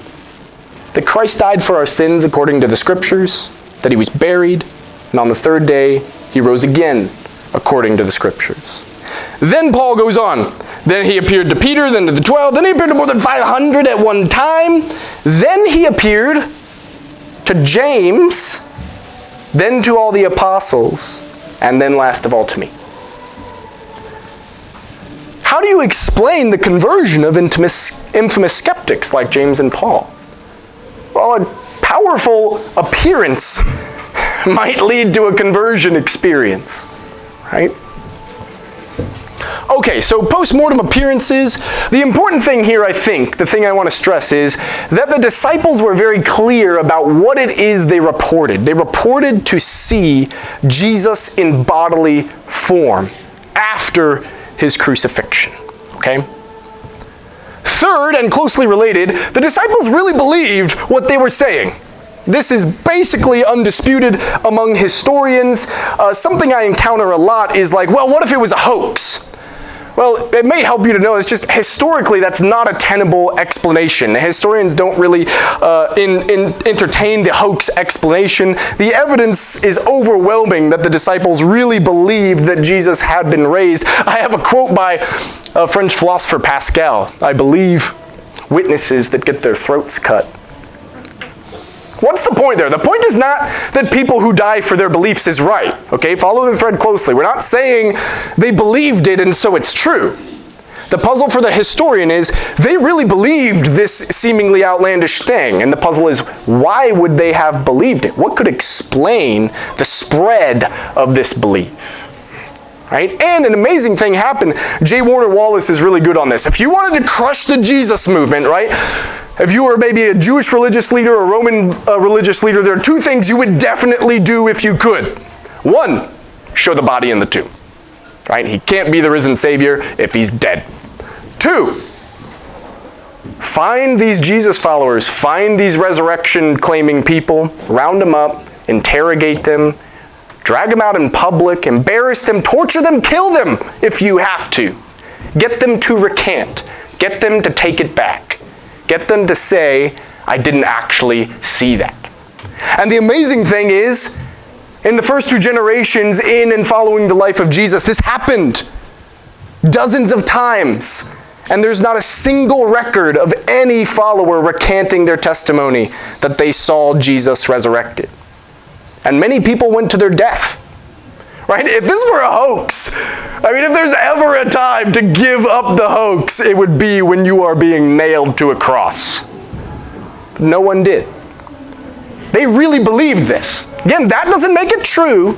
That Christ died for our sins according to the Scriptures. That he was buried. And on the third day, he rose again according to the Scriptures. Then Paul goes on. Then he appeared to Peter, then to the 12. Then he appeared to more than 500 at one time. Then he appeared to James, then to all the apostles, and then last of all to me. How do you explain the conversion of infamous skeptics like James and Paul? Well, a powerful appearance might lead to a conversion experience, right? Okay, so post-mortem appearances. The important thing here, I think, the thing I want to stress is that the disciples were very clear about what it is they reported. They reported to see Jesus in bodily form after his crucifixion, okay? Third, and closely related, the disciples really believed what they were saying. This is basically undisputed among historians. Something I encounter a lot is like, well, what if it was a hoax? Well, it may help you to know, it's just historically that's not a tenable explanation. Historians don't really entertain the hoax explanation. The evidence is overwhelming that the disciples really believed that Jesus had been raised. I have a quote by French philosopher Pascal. I believe witnesses that get their throats cut. What's the point there? The point is not that people who die for their beliefs is right. Okay, follow the thread closely. We're not saying they believed it and so it's true. The puzzle for the historian is they really believed this seemingly outlandish thing. And the puzzle is, why would they have believed it? What could explain the spread of this belief? Right? And an amazing thing happened. J. Warner Wallace is really good on this. If you wanted to crush the Jesus movement, right? If you were maybe a Jewish religious leader or a Roman religious leader, there are two things you would definitely do if you could. One, show the body in the tomb. Right? He can't be the risen Savior if he's dead. Two, find these Jesus followers, find these resurrection claiming people, round them up, interrogate them, Drag them out in public, embarrass them, torture them, kill them if you have to. Get them to recant. Get them to take it back. Get them to say, I didn't actually see that. And the amazing thing is, in the first 2 generations in and following the life of Jesus, this happened dozens of times. And there's not a single record of any follower recanting their testimony that they saw Jesus resurrected. And many people went to their death. Right? If this were a hoax, if there's ever a time to give up the hoax, it would be when you are being nailed to a cross. But no one did. They really believed this. Again, that doesn't make it true,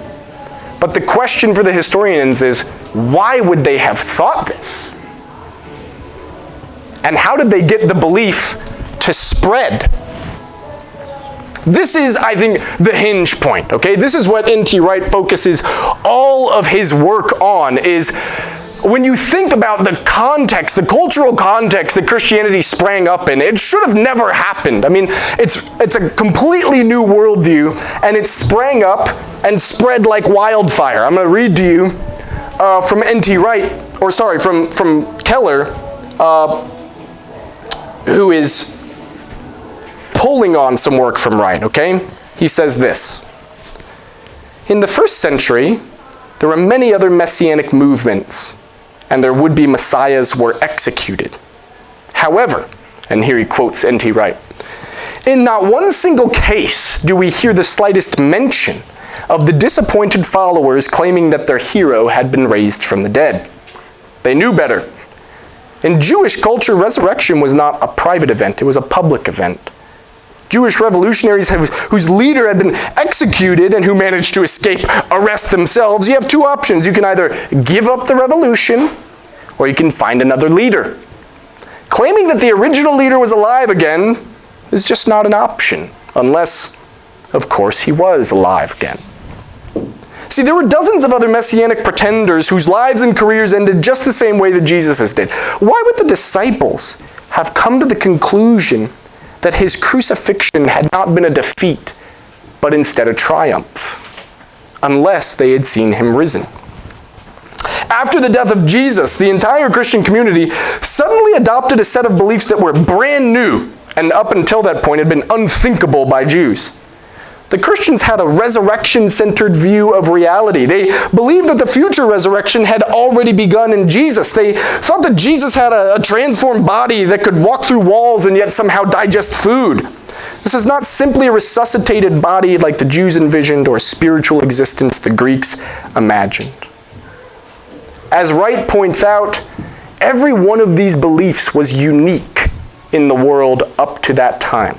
but the question for the historians is, why would they have thought this? And how did they get the belief to spread? This is, I think, the hinge point, okay? This is what N.T. Wright focuses all of his work on, is when you think about the context, the cultural context that Christianity sprang up in, it should have never happened. It's a completely new worldview, and it sprang up and spread like wildfire. I'm going to read to you from N.T. Wright, from Keller, who is pulling on some work from Wright, okay? He says this: in the first century, there were many other messianic movements, and their would-be messiahs were executed. However, and here he quotes N.T. Wright, in not one single case do we hear the slightest mention of the disappointed followers claiming that their hero had been raised from the dead. They knew better. In Jewish culture, resurrection was not a private event, it was a public event. Jewish revolutionaries whose leader had been executed and who managed to escape arrest themselves, you have 2 options. You can either give up the revolution, or you can find another leader. Claiming that the original leader was alive again is just not an option, unless, of course, he was alive again. See, there were dozens of other messianic pretenders whose lives and careers ended just the same way that Jesus's did. Why would the disciples have come to the conclusion that his crucifixion had not been a defeat, but instead a triumph, unless they had seen him risen? After the death of Jesus, the entire Christian community suddenly adopted a set of beliefs that were brand new, and up until that point had been unthinkable by Jews. The Christians had a resurrection-centered view of reality. They believed that the future resurrection had already begun in Jesus. They thought that Jesus had a transformed body that could walk through walls and yet somehow digest food. This is not simply a resuscitated body like the Jews envisioned or a spiritual existence the Greeks imagined. As Wright points out, every one of these beliefs was unique in the world up to that time.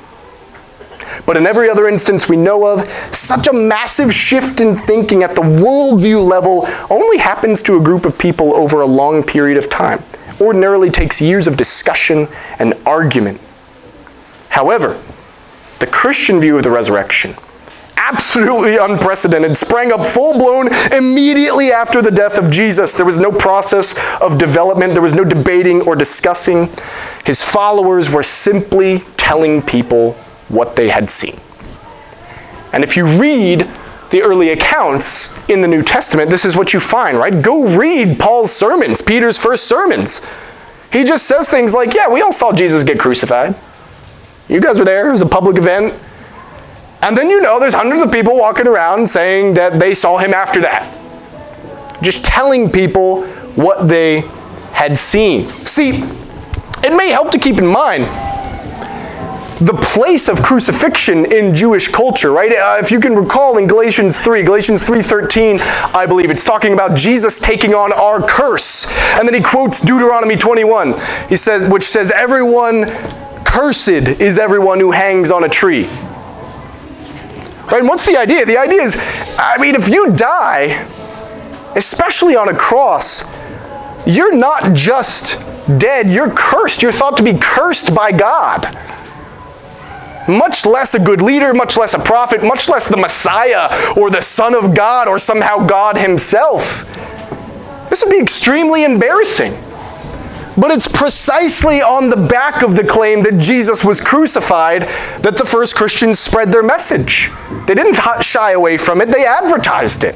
But in every other instance we know of, such a massive shift in thinking at the worldview level only happens to a group of people over a long period of time. Ordinarily takes years of discussion and argument. However, the Christian view of the resurrection, absolutely unprecedented, sprang up full-blown immediately after the death of Jesus. There was no process of development. There was no debating or discussing. His followers were simply telling people what they had seen. And if you read the early accounts in the New Testament, this is what you find, right? Go read Paul's sermons, Peter's first sermons. He just says things like, yeah, we all saw Jesus get crucified. You guys were there. It was a public event. And then there's hundreds of people walking around saying that they saw him after that. Just telling people what they had seen. See, it may help to keep in mind the place of crucifixion in Jewish culture, right? If you can recall in Galatians 3:13, I believe, it's talking about Jesus taking on our curse. And then he quotes Deuteronomy 21, which says, everyone cursed is everyone who hangs on a tree. Right? And what's the idea? The idea is, if you die, especially on a cross, you're not just dead, you're cursed. You're thought to be cursed by God. Much less a good leader, much less a prophet, much less the Messiah or the Son of God or somehow God himself. This would be extremely embarrassing. But it's precisely on the back of the claim that Jesus was crucified that the first Christians spread their message. They didn't shy away from it, they advertised it.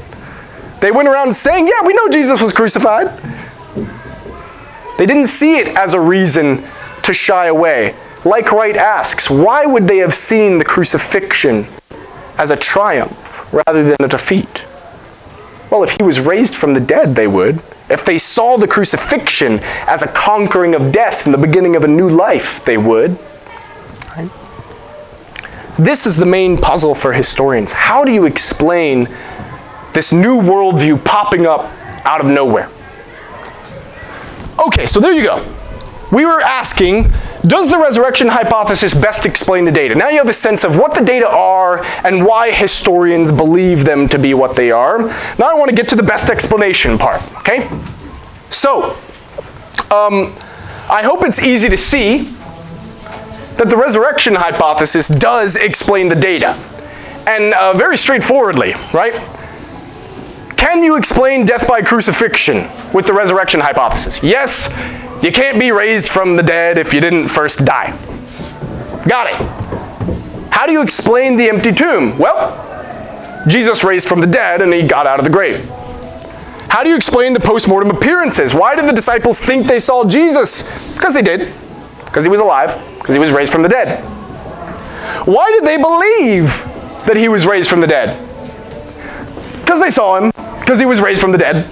They went around saying, yeah, we know Jesus was crucified. They didn't see it as a reason to shy away. Like Wright asks, why would they have seen the crucifixion as a triumph rather than a defeat? Well, if he was raised from the dead, they would. If they saw the crucifixion as a conquering of death and the beginning of a new life, they would. Right? This is the main puzzle for historians. How do you explain this new worldview popping up out of nowhere? Okay, so there you go. We were asking, does the resurrection hypothesis best explain the data? Now you have a sense of what the data are and why historians believe them to be what they are. Now I want to get to the best explanation part, okay? So, I hope it's easy to see that the resurrection hypothesis does explain the data. And very straightforwardly, right? Can you explain death by crucifixion with the resurrection hypothesis? Yes. You can't be raised from the dead if you didn't first die. Got it. How do you explain the empty tomb? Well, Jesus raised from the dead and he got out of the grave. How do you explain the post-mortem appearances? Why did the disciples think they saw Jesus? Because they did. Because he was alive. Because he was raised from the dead. Why did they believe that he was raised from the dead? Because they saw him. Because he was raised from the dead.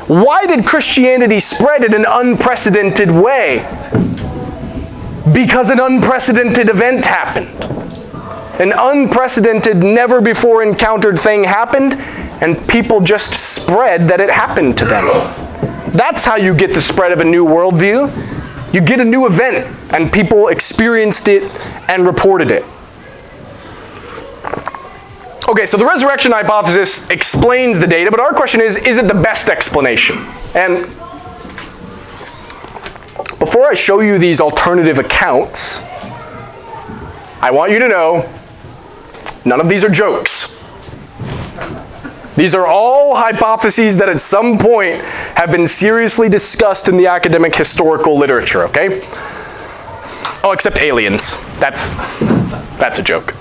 Why did Christianity spread in an unprecedented way? Because an unprecedented event happened. An unprecedented, never before encountered thing happened, and people just spread that it happened to them. That's how you get the spread of a new worldview. You get a new event, and people experienced it and reported it. Okay, so the resurrection hypothesis explains the data, but our question is it the best explanation? And before I show you these alternative accounts, I want you to know none of these are jokes. These are all hypotheses that at some point have been seriously discussed in the academic historical literature, okay? Oh, except aliens. That's a joke.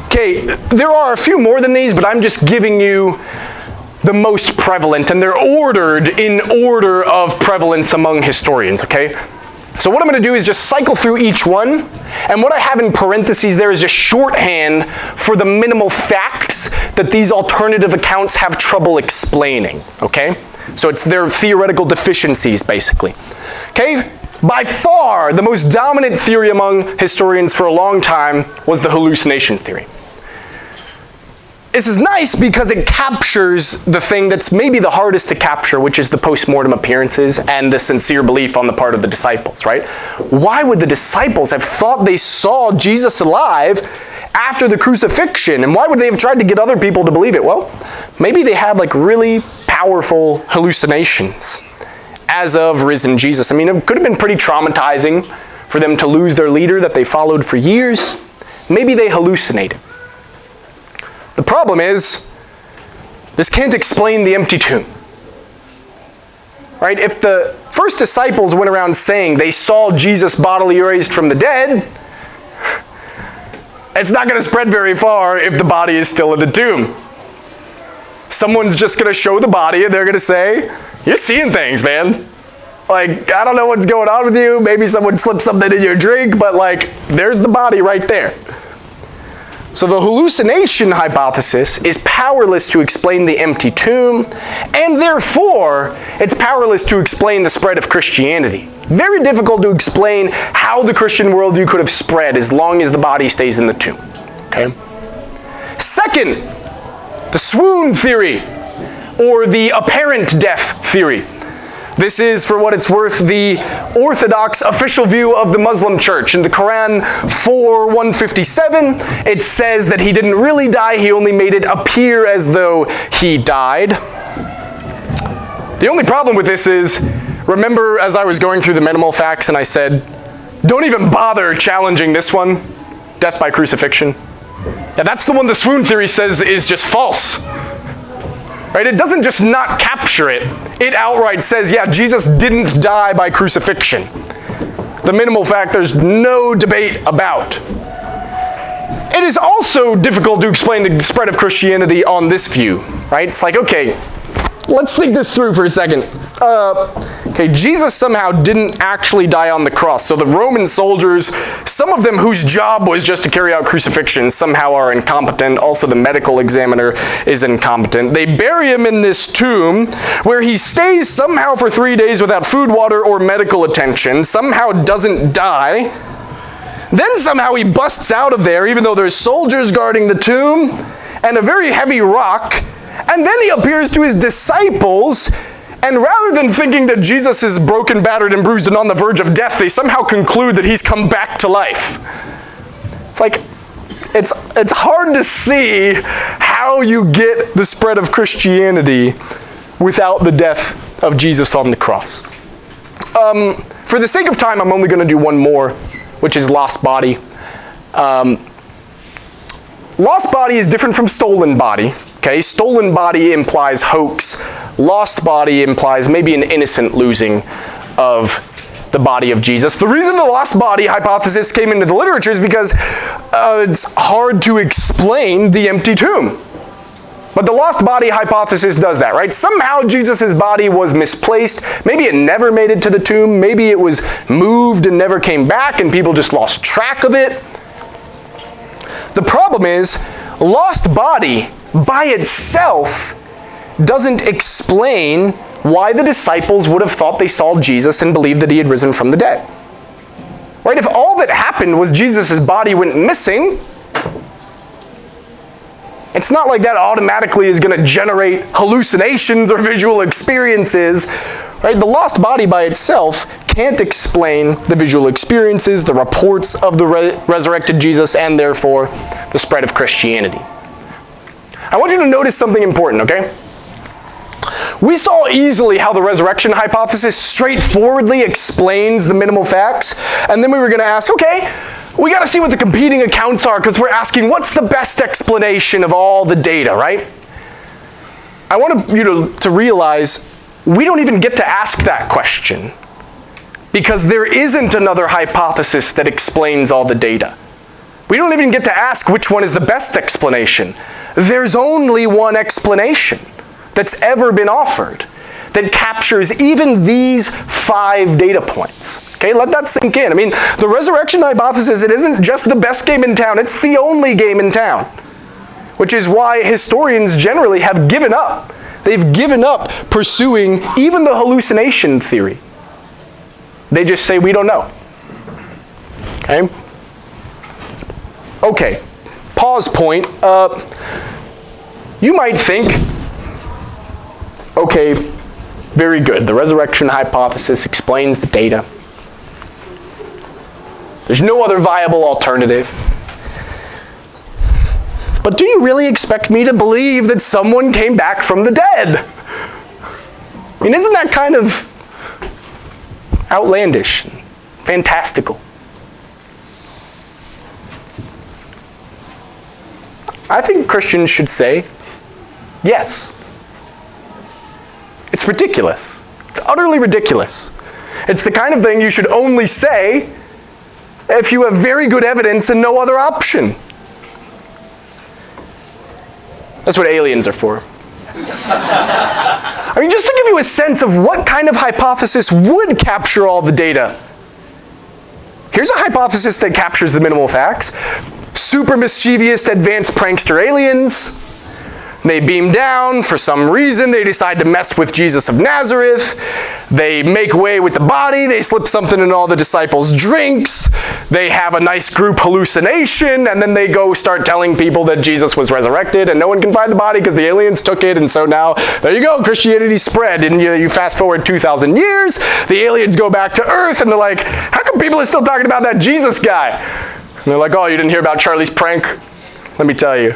Okay, there are a few more than these, but I'm just giving you the most prevalent, and they're ordered in order of prevalence among historians, okay? So what I'm going to do is just cycle through each one, and what I have in parentheses there is just shorthand for the minimal facts that these alternative accounts have trouble explaining, okay? So it's their theoretical deficiencies, basically. Okay? By far, the most dominant theory among historians for a long time was the hallucination theory. This is nice because it captures the thing that's maybe the hardest to capture, which is the post-mortem appearances and the sincere belief on the part of the disciples, right? Why would the disciples have thought they saw Jesus alive after the crucifixion? And why would they have tried to get other people to believe it? Well, maybe they had like really powerful hallucinations as of risen Jesus. I mean, it could have been pretty traumatizing for them to lose their leader that they followed for years. Maybe they hallucinated. The problem is, this can't explain the empty tomb. Right? If the first disciples went around saying they saw Jesus bodily raised from the dead, it's not going to spread very far if the body is still in the tomb. Someone's just going to show the body and they're going to say, you're seeing things, man. Like, I don't know what's going on with you. Maybe someone slipped something in your drink, but like, there's the body right there. So the hallucination hypothesis is powerless to explain the empty tomb, and therefore, it's powerless to explain the spread of Christianity. Very difficult to explain how the Christian worldview could have spread as long as the body stays in the tomb. Okay? Second, the swoon theory, or the apparent death theory. This is, for what it's worth, the orthodox official view of the Muslim church. In the Quran 4:157, it says that he didn't really die, he only made it appear as though he died. The only problem with this is, remember as I was going through the minimal facts and I said, don't even bother challenging this one, death by crucifixion. Yeah, that's the one the swoon theory says is just false. Right? It doesn't just not capture it. It outright says, yeah, Jesus didn't die by crucifixion. The minimal fact there's no debate about. It is also difficult to explain the spread of Christianity on this view, right? It's like, okay, let's think this through for a second. Okay, Jesus somehow didn't actually die on the cross. So the Roman soldiers, some of them whose job was just to carry out crucifixion, somehow are incompetent. Also, the medical examiner is incompetent. They bury him in this tomb where he stays somehow for 3 days without food, water, or medical attention, somehow doesn't die. Then somehow he busts out of there, even though there's soldiers guarding the tomb and a very heavy rock. And then he appears to his disciples, and rather than thinking that Jesus is broken, battered, and bruised and on the verge of death, they somehow conclude that he's come back to life. It's like, it's hard to see how you get the spread of Christianity without the death of Jesus on the cross. For the sake of time, I'm only going to do one more, which is lost body. Lost body is different from stolen body. Okay, stolen body implies hoax. Lost body implies maybe an innocent losing of the body of Jesus. The reason the lost body hypothesis came into the literature is because it's hard to explain the empty tomb. But the lost body hypothesis does that, right? Somehow Jesus' body was misplaced. Maybe it never made it to the tomb. Maybe it was moved and never came back and people just lost track of it. The problem is, lost body by itself doesn't explain why the disciples would have thought they saw Jesus and believed that he had risen from the dead. Right? If all that happened was Jesus' body went missing, it's not like that automatically is going to generate hallucinations or visual experiences. Right? The lost body by itself can't explain the visual experiences, the reports of the resurrected Jesus, and therefore the spread of Christianity. I want you to notice something important, okay? We saw easily how the resurrection hypothesis straightforwardly explains the minimal facts, and then we were going to ask, okay, we got to see what the competing accounts are, because we're asking, what's the best explanation of all the data, right? I want you to realize we don't even get to ask that question, because there isn't another hypothesis that explains all the data. We don't even get to ask which one is the best explanation. There's only one explanation that's ever been offered that captures even these 5 data points. Okay, let that sink in. I mean, the resurrection hypothesis, it isn't just the best game in town, it's the only game in town. Which is why historians generally have given up. They've given up pursuing even the hallucination theory. They just say, we don't know. Okay? Okay, pause point. You might think, okay, very good. The resurrection hypothesis explains the data. There's no other viable alternative. But do you really expect me to believe that someone came back from the dead? I mean, isn't that kind of outlandish, fantastical? I think Christians should say, yes. It's ridiculous. It's utterly ridiculous. It's the kind of thing you should only say if you have very good evidence and no other option. That's what aliens are for. I mean, just to give you a sense of what kind of hypothesis would capture all the data. Here's a hypothesis that captures the minimal facts. Super mischievous advanced prankster aliens. They beam down. For some reason, they decide to mess with Jesus of Nazareth. They make way with the body. They slip something in all the disciples' drinks. They have a nice group hallucination, and then they go start telling people that Jesus was resurrected, and no one can find the body because the aliens took it, and so now, there you go, Christianity spread. And you fast forward 2,000 years, the aliens go back to Earth, and they're like, how come people are still talking about that Jesus guy? And they're like, oh, you didn't hear about Charlie's prank? Let me tell you.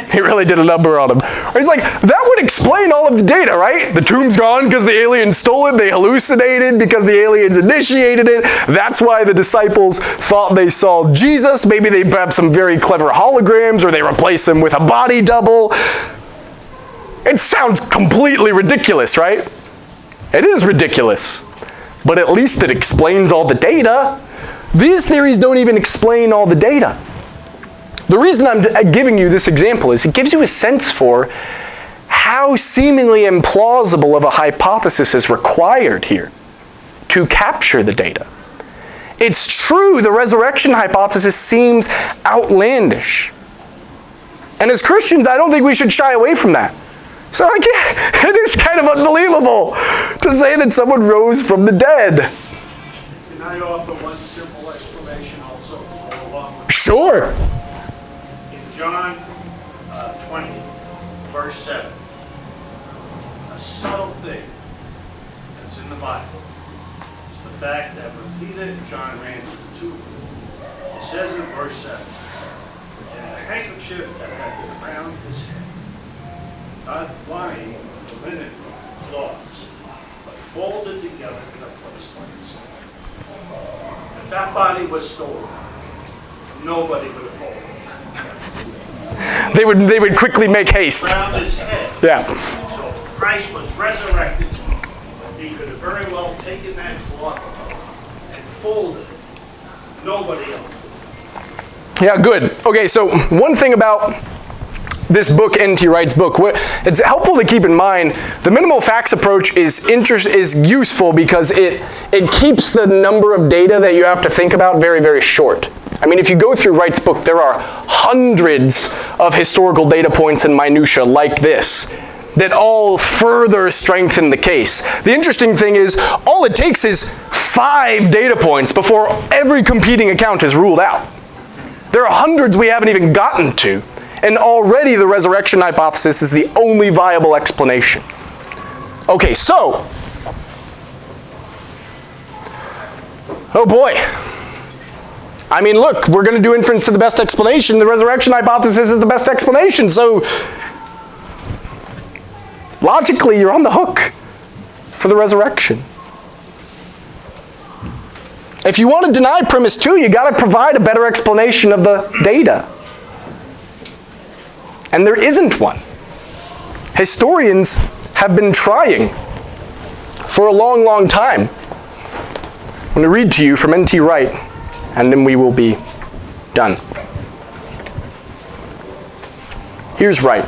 He really did a number on him. It's like, that would explain all of the data, right? The tomb's gone because the aliens stole it. They hallucinated because the aliens initiated it. That's why the disciples thought they saw Jesus. Maybe they have some very clever holograms, or they replace him with a body double. It sounds completely ridiculous, right? It is ridiculous, but at least it explains all the data. These theories don't even explain all the data. The reason I'm giving you this example is it gives you a sense for how seemingly implausible of a hypothesis is required here to capture the data. It's true, the resurrection hypothesis seems outlandish. And as Christians, I don't think we should shy away from that. So like, yeah, it is kind of unbelievable to say that someone rose from the dead. Can I offer one simple explanation also to go along with Sure. In John 20, verse 7, a subtle thing that's in the Bible is the fact that when Peter and John ran to the tomb, it says in verse 7, and a handkerchief that had been around his head, not lying in the linen cloths, but folded together in a place by itself. If that body was stolen, nobody would have folded. They would quickly make haste. Around his head. Yeah. So if Christ was resurrected, he could have very well taken that cloth and folded it. Nobody else would. Yeah, good. Okay, so one thing about this book, N.T. Wright's book, it's helpful to keep in mind the minimal facts approach is useful because it keeps the number of data that you have to think about very, very short. I mean, if you go through Wright's book, there are hundreds of historical data points and minutia like this that all further strengthen the case. The interesting thing is, all it takes is 5 data points before every competing account is ruled out. There are hundreds we haven't even gotten to, and already the resurrection hypothesis is the only viable explanation. Okay, so, oh boy. I mean, look, we're going to do inference to the best explanation. The resurrection hypothesis is the best explanation, so logically, you're on the hook for the resurrection. If you want to deny premise 2, you got to provide a better explanation of the data. And there isn't one. Historians have been trying for a long, long time. I'm going to read to you from N.T. Wright, and then we will be done. Here's Wright.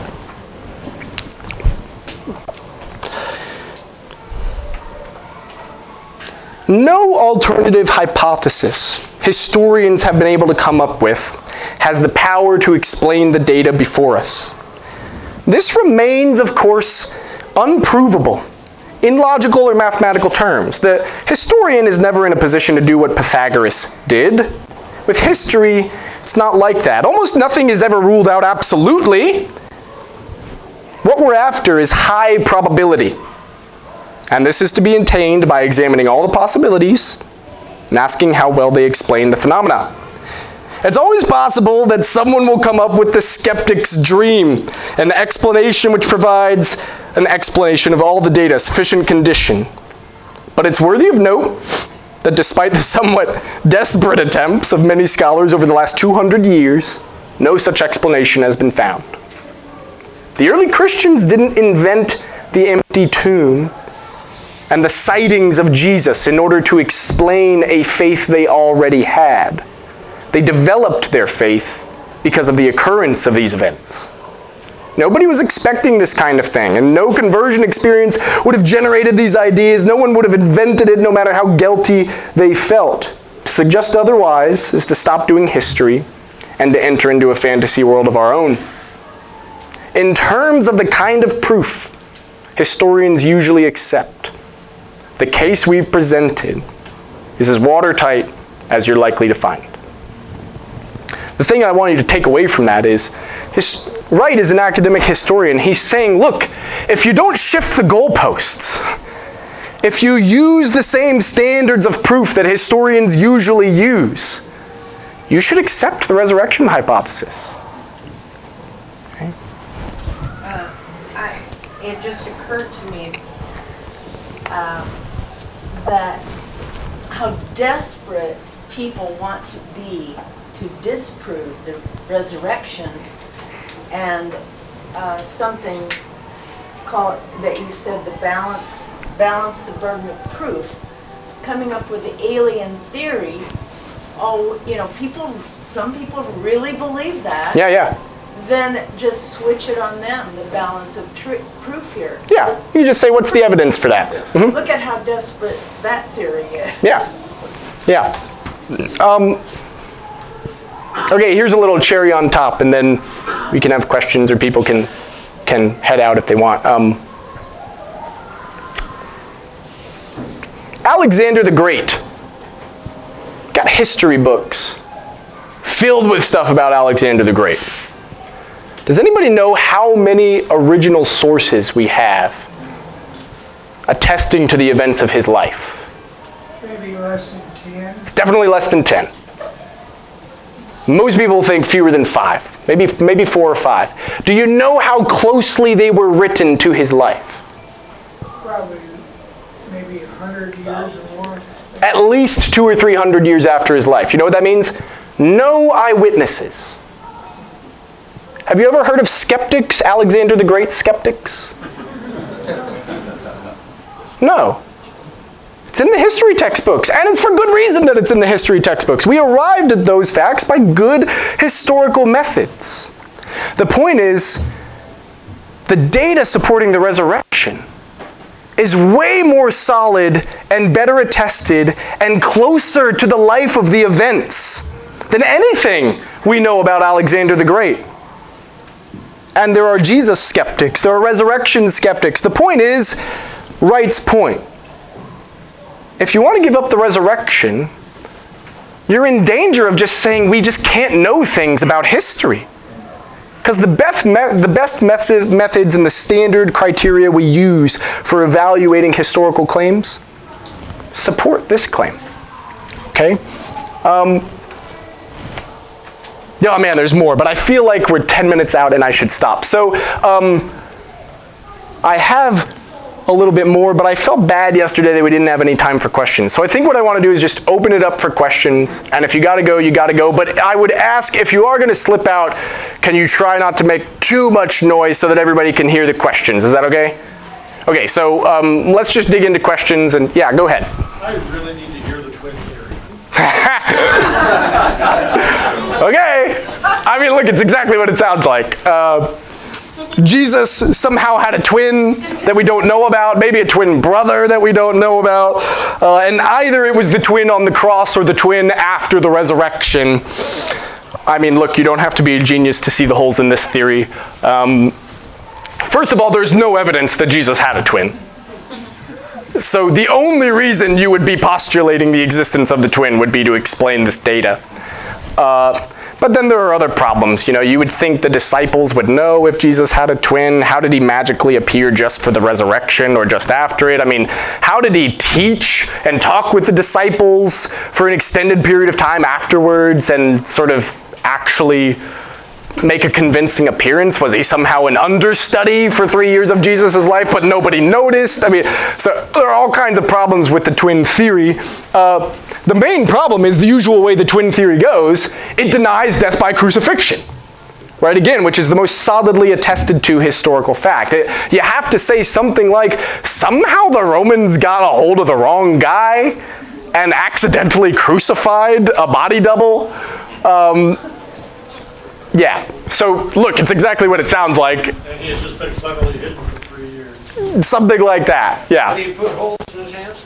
No alternative hypothesis historians have been able to come up with has the power to explain the data before us. This remains, of course, unprovable in logical or mathematical terms. The historian is never in a position to do what Pythagoras did. With history, it's not like that. Almost nothing is ever ruled out absolutely. What we're after is high probability. And this is to be attained by examining all the possibilities and asking how well they explain the phenomena. It's always possible that someone will come up with the skeptic's dream, an explanation which provides an explanation of all the data, sufficient condition. But it's worthy of note that despite the somewhat desperate attempts of many scholars over the last 200 years, no such explanation has been found. The early Christians didn't invent the empty tomb and the sightings of Jesus in order to explain a faith they already had. They developed their faith because of the occurrence of these events. Nobody was expecting this kind of thing, and no conversion experience would have generated these ideas. No one would have invented it, no matter how guilty they felt. To suggest otherwise is to stop doing history and to enter into a fantasy world of our own. In terms of the kind of proof historians usually accept, the case we've presented is as watertight as you're likely to find. The thing I want you to take away from that is, Wright is an academic historian. He's saying, look, if you don't shift the goalposts, if you use the same standards of proof that historians usually use, you should accept the resurrection hypothesis. Okay? It just occurred to me that how desperate people want to be to disprove the resurrection, and something call it, that you said the balance the burden of proof, coming up with the alien theory, some people really believe that. Yeah. Then just switch it on them, the balance of proof here. Yeah, you just say, what's the evidence for that? Mm-hmm. Look at how desperate that theory is. Yeah. Okay, here's a little cherry on top, and then we can have questions, or people can head out if they want. Alexander the Great. Got history books filled with stuff about Alexander the Great. Does anybody know how many original sources we have attesting to the events of his life? Maybe less than 10. It's definitely less than 10. Most people think fewer than 5, maybe 4 or 5. Do you know how closely they were written to his life? Probably maybe 100 years or more. At least 200 or 300 years after his life. You know what that means? No eyewitnesses. Have you ever heard of skeptics, Alexander the Great skeptics? No. It's in the history textbooks, and it's for good reason that it's in the history textbooks. We arrived at those facts by good historical methods. The point is, the data supporting the resurrection is way more solid and better attested and closer to the life of the events than anything we know about Alexander the Great. And there are Jesus skeptics, there are resurrection skeptics. The point is, Wright's point. If you want to give up the resurrection, you're in danger of just saying we just can't know things about history. Because the best methods and the standard criteria we use for evaluating historical claims support this claim. Okay? Oh man, there's more, but I feel like we're 10 minutes out and I should stop. So I have a little bit more, but I felt bad yesterday that we didn't have any time for questions. So I think what I want to do is just open it up for questions, and if you gotta go, you gotta go. But I would ask, if you are gonna slip out, can you try not to make too much noise so that everybody can hear the questions? Is that okay? Okay, so let's just dig into questions, and yeah, go ahead. I really need to hear the twin theory. Okay. I mean, look, it's exactly what it sounds like. Jesus somehow had a twin that we don't know about, maybe a twin brother that we don't know about, and either it was the twin on the cross or the twin after the resurrection. I mean, look, you don't have to be a genius to see the holes in this theory. First of all, there's no evidence that Jesus had a twin. So the only reason you would be postulating the existence of the twin would be to explain this data. But then there are other problems. You know, you would think the disciples would know if Jesus had a twin. How did he magically appear just for the resurrection or just after it? I mean, how did he teach and talk with the disciples for an extended period of time afterwards and sort of actually make a convincing appearance? Was he somehow an understudy for 3 years of Jesus' life, but nobody noticed? I mean, so there are all kinds of problems with the twin theory. The main problem is the usual way the twin theory goes. It denies death by crucifixion, right? Again, which is the most solidly attested to historical fact. You have to say something like, somehow the Romans got a hold of the wrong guy and accidentally crucified a body double. Yeah, so look, it's exactly what it sounds like. And he has just been cleverly hidden for 3 years. Something like that, yeah. Did he put holes in his hands?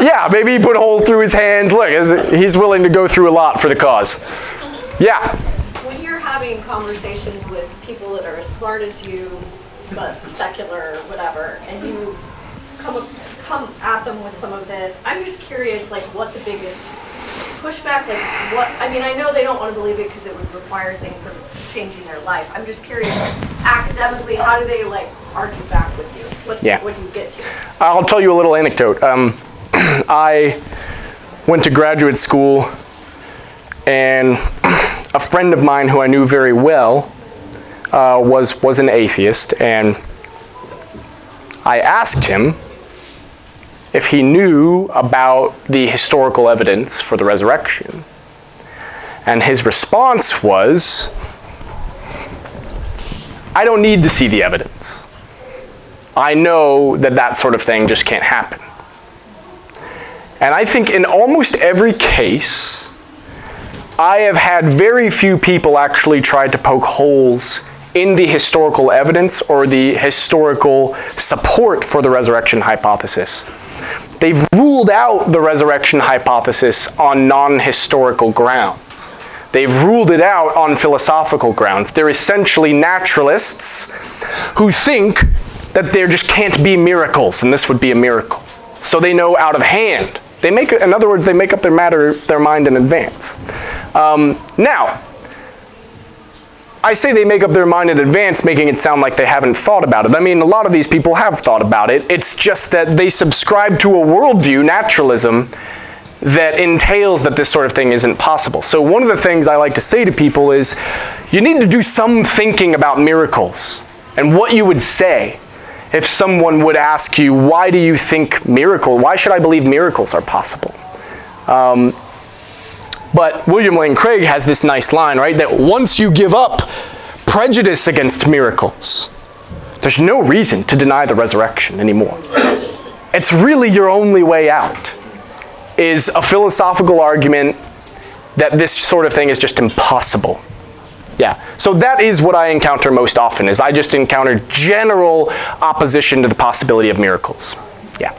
Yeah, maybe he put a hole through his hands. Look, he's willing to go through a lot for the cause. Yeah. When you're having conversations with people that are as smart as you, but secular or whatever, and you come at them with some of this, I'm just curious, like, what the biggest pushback, like, what, I mean, I know they don't want to believe it because it would require things of changing their life. I'm just curious, academically, how do they, like, argue back with you? What do you get to? I'll tell you a little anecdote. I went to graduate school, and a friend of mine who I knew very well was an atheist, and I asked him if he knew about the historical evidence for the resurrection. And his response was, I don't need to see the evidence. I know that that sort of thing just can't happen. And I think in almost every case, I have had very few people actually try to poke holes in the historical evidence or the historical support for the resurrection hypothesis. They've ruled out the resurrection hypothesis on non-historical grounds. They've ruled it out on philosophical grounds. They're essentially naturalists who think that there just can't be miracles, and this would be a miracle. So they know out of hand. In other words, they make up their mind in advance. Now, I say they make up their mind in advance, making it sound like they haven't thought about it. I mean, a lot of these people have thought about it. It's just that they subscribe to a worldview, naturalism, that entails that this sort of thing isn't possible. So one of the things I like to say to people is, you need to do some thinking about miracles and what you would say if someone would ask you, why do you think why should I believe miracles are possible? But William Lane Craig has this nice line, right, that once you give up prejudice against miracles, there's no reason to deny the resurrection anymore. It's really your only way out, is a philosophical argument that this sort of thing is just impossible. Yeah, so that is what I encounter most often, is I just encounter general opposition to the possibility of miracles. Yeah.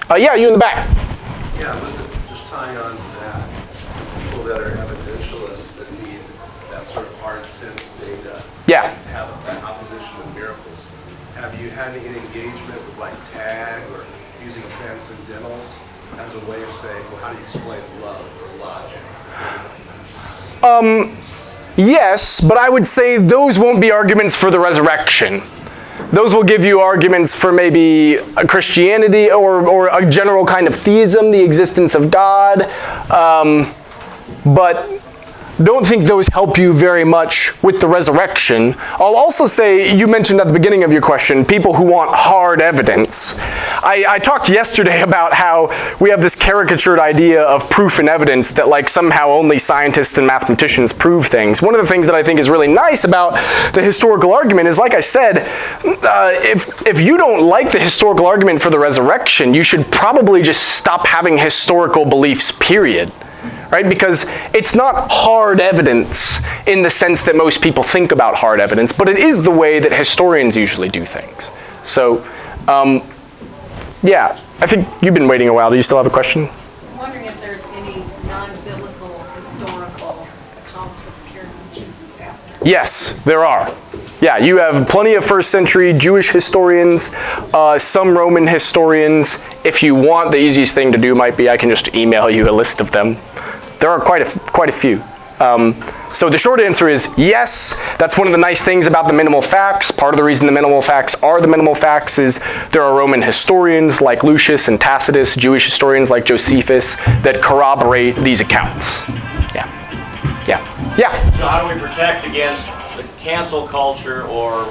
Yeah, you in the back. Yeah, just tying on to that, people that are evidentialists that need that sort of hard sense data, Yeah. have that opposition to miracles. Have you had any engagement with like tag or using transcendentals as a way of saying, well, how do you explain love or logic? Yes, but I would say those won't be arguments for the resurrection. Those will give you arguments for maybe a Christianity or a general kind of theism, the existence of God, but don't think those help you very much with the resurrection. I'll also say, you mentioned at the beginning of your question, people who want hard evidence. I talked yesterday about how we have this caricatured idea of proof and evidence that like somehow only scientists and mathematicians prove things. One of the things that I think is really nice about the historical argument is, like I said, if you don't like the historical argument for the resurrection, you should probably just stop having historical beliefs, period. Right? Because it's not hard evidence in the sense that most people think about hard evidence, but it is the way that historians usually do things. So, yeah, I think you've been waiting a while. Do you still have a question? I'm wondering if there's any non-biblical historical accounts for the appearance of Jesus after. Yes, there are. Yeah, you have plenty of first century Jewish historians, some Roman historians. If you want, the easiest thing to do might be I can just email you a list of them. There are quite a few. So the short answer is yes. That's one of the nice things about the minimal facts. Part of the reason the minimal facts are the minimal facts is there are Roman historians like Lucius and Tacitus, Jewish historians like Josephus that corroborate these accounts. Yeah. So how do we protect against the cancel culture or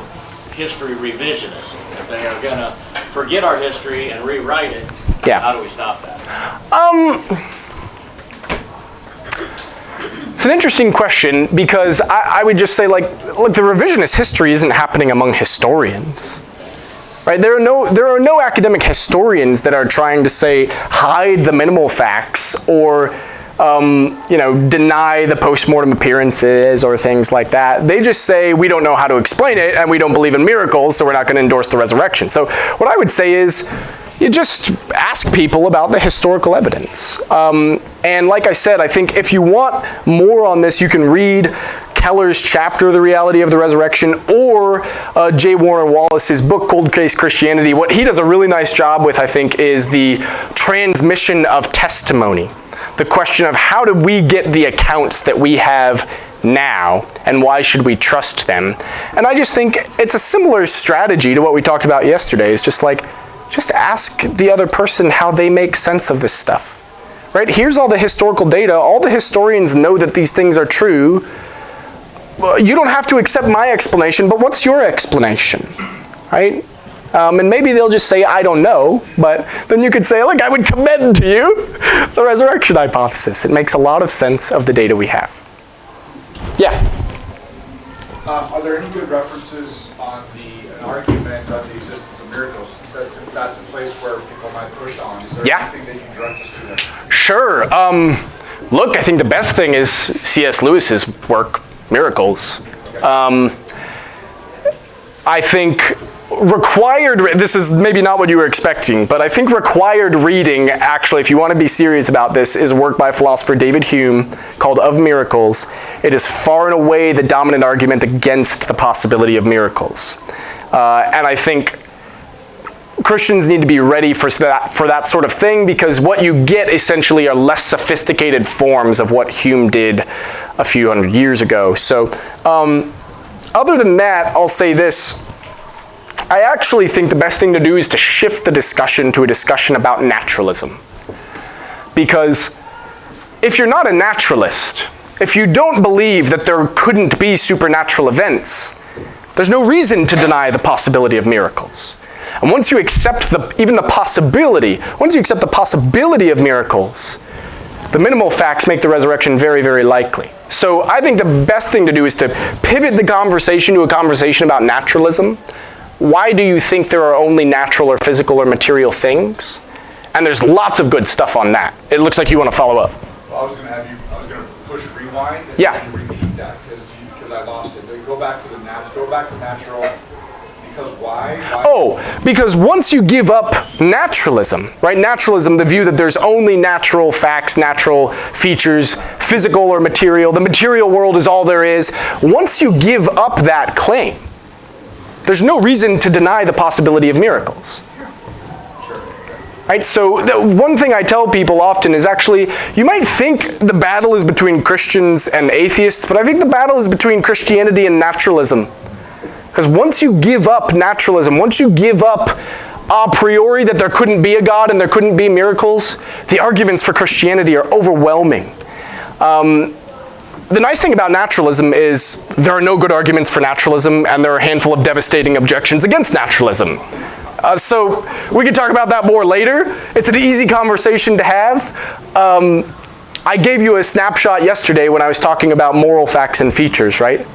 history revisionists? If they are going to forget our history and rewrite it, how do we stop that? It's an interesting question because I would just say, like, look, the revisionist history isn't happening among historians. Right? There are no academic historians that are trying to say hide the minimal facts or deny the post-mortem appearances or things like that. They just say we don't know how to explain it and we don't believe in miracles, so we're not going to endorse the resurrection. So what I would say is you just ask people about the historical evidence. And like I said, I think if you want more on this, you can read Keller's chapter, The Reality of the Resurrection, or J. Warner Wallace's book, Cold Case Christianity. What he does a really nice job with, I think, is the transmission of testimony. The question of how do we get the accounts that we have now, and why should we trust them? And I just think it's a similar strategy to what we talked about yesterday. It's just like, just ask the other person how they make sense of this stuff. Right? Here's all the historical data. All the historians know that these things are true. Well, you don't have to accept my explanation, but what's your explanation? Right? And maybe they'll just say, I don't know, but then you could say, look, I would commend to you the resurrection hypothesis. It makes a lot of sense of the data we have. Yeah? Are there any good references on an argument on the existence of miracles, since that's a place where people might push on, is there Yeah. anything that you direct us to there? Sure. Look, I think the best thing is C.S. Lewis's work, Miracles. I think this is maybe not what you were expecting, but I think required reading, actually, if you want to be serious about this, is a work by philosopher David Hume called Of Miracles. It is far and away the dominant argument against the possibility of miracles. And I think Christians need to be ready for that sort of thing, because what you get essentially are less sophisticated forms of what Hume did a few hundred years ago. So other than that, I'll say this. I actually think the best thing to do is to shift the discussion to a discussion about naturalism. Because if you're not a naturalist, if you don't believe that there couldn't be supernatural events, there's no reason to deny the possibility of miracles. And once you accept even the possibility, once you accept the possibility of miracles, the minimal facts make the resurrection very, very likely. So I think the best thing to do is to pivot the conversation to a conversation about naturalism. Why do you think there are only natural or physical or material things? And there's lots of good stuff on that. It looks like you want to follow up. Well, I was going to push rewind and Yeah. repeat that because I lost it. Go back to natural. Because why? Oh, because once you give up naturalism, right? Naturalism, the view that there's only natural facts, natural features, physical or material, the material world is all there is. Once you give up that claim, there's no reason to deny the possibility of miracles. Right? So the one thing I tell people often is actually, you might think the battle is between Christians and atheists, but I think the battle is between Christianity and naturalism. Because once you give up naturalism, once you give up a priori that there couldn't be a God and there couldn't be miracles, the arguments for Christianity are overwhelming. The nice thing about naturalism is there are no good arguments for naturalism, and there are a handful of devastating objections against naturalism. So we can talk about that more later. It's an easy conversation to have. I gave you a snapshot yesterday when I was talking about moral facts and features, right?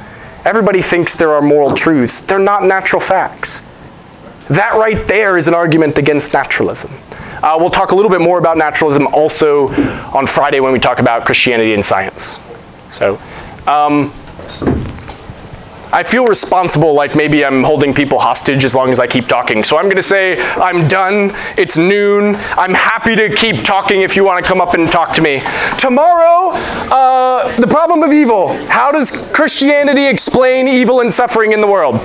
Everybody thinks there are moral truths. They're not natural facts. That right there is an argument against naturalism. We'll talk a little bit more about naturalism also on Friday when we talk about Christianity and science. So, I feel responsible, like maybe I'm holding people hostage as long as I keep talking. So I'm going to say I'm done. It's noon. I'm happy to keep talking if you want to come up and talk to me. Tomorrow, the problem of evil. How does Christianity explain evil and suffering in the world?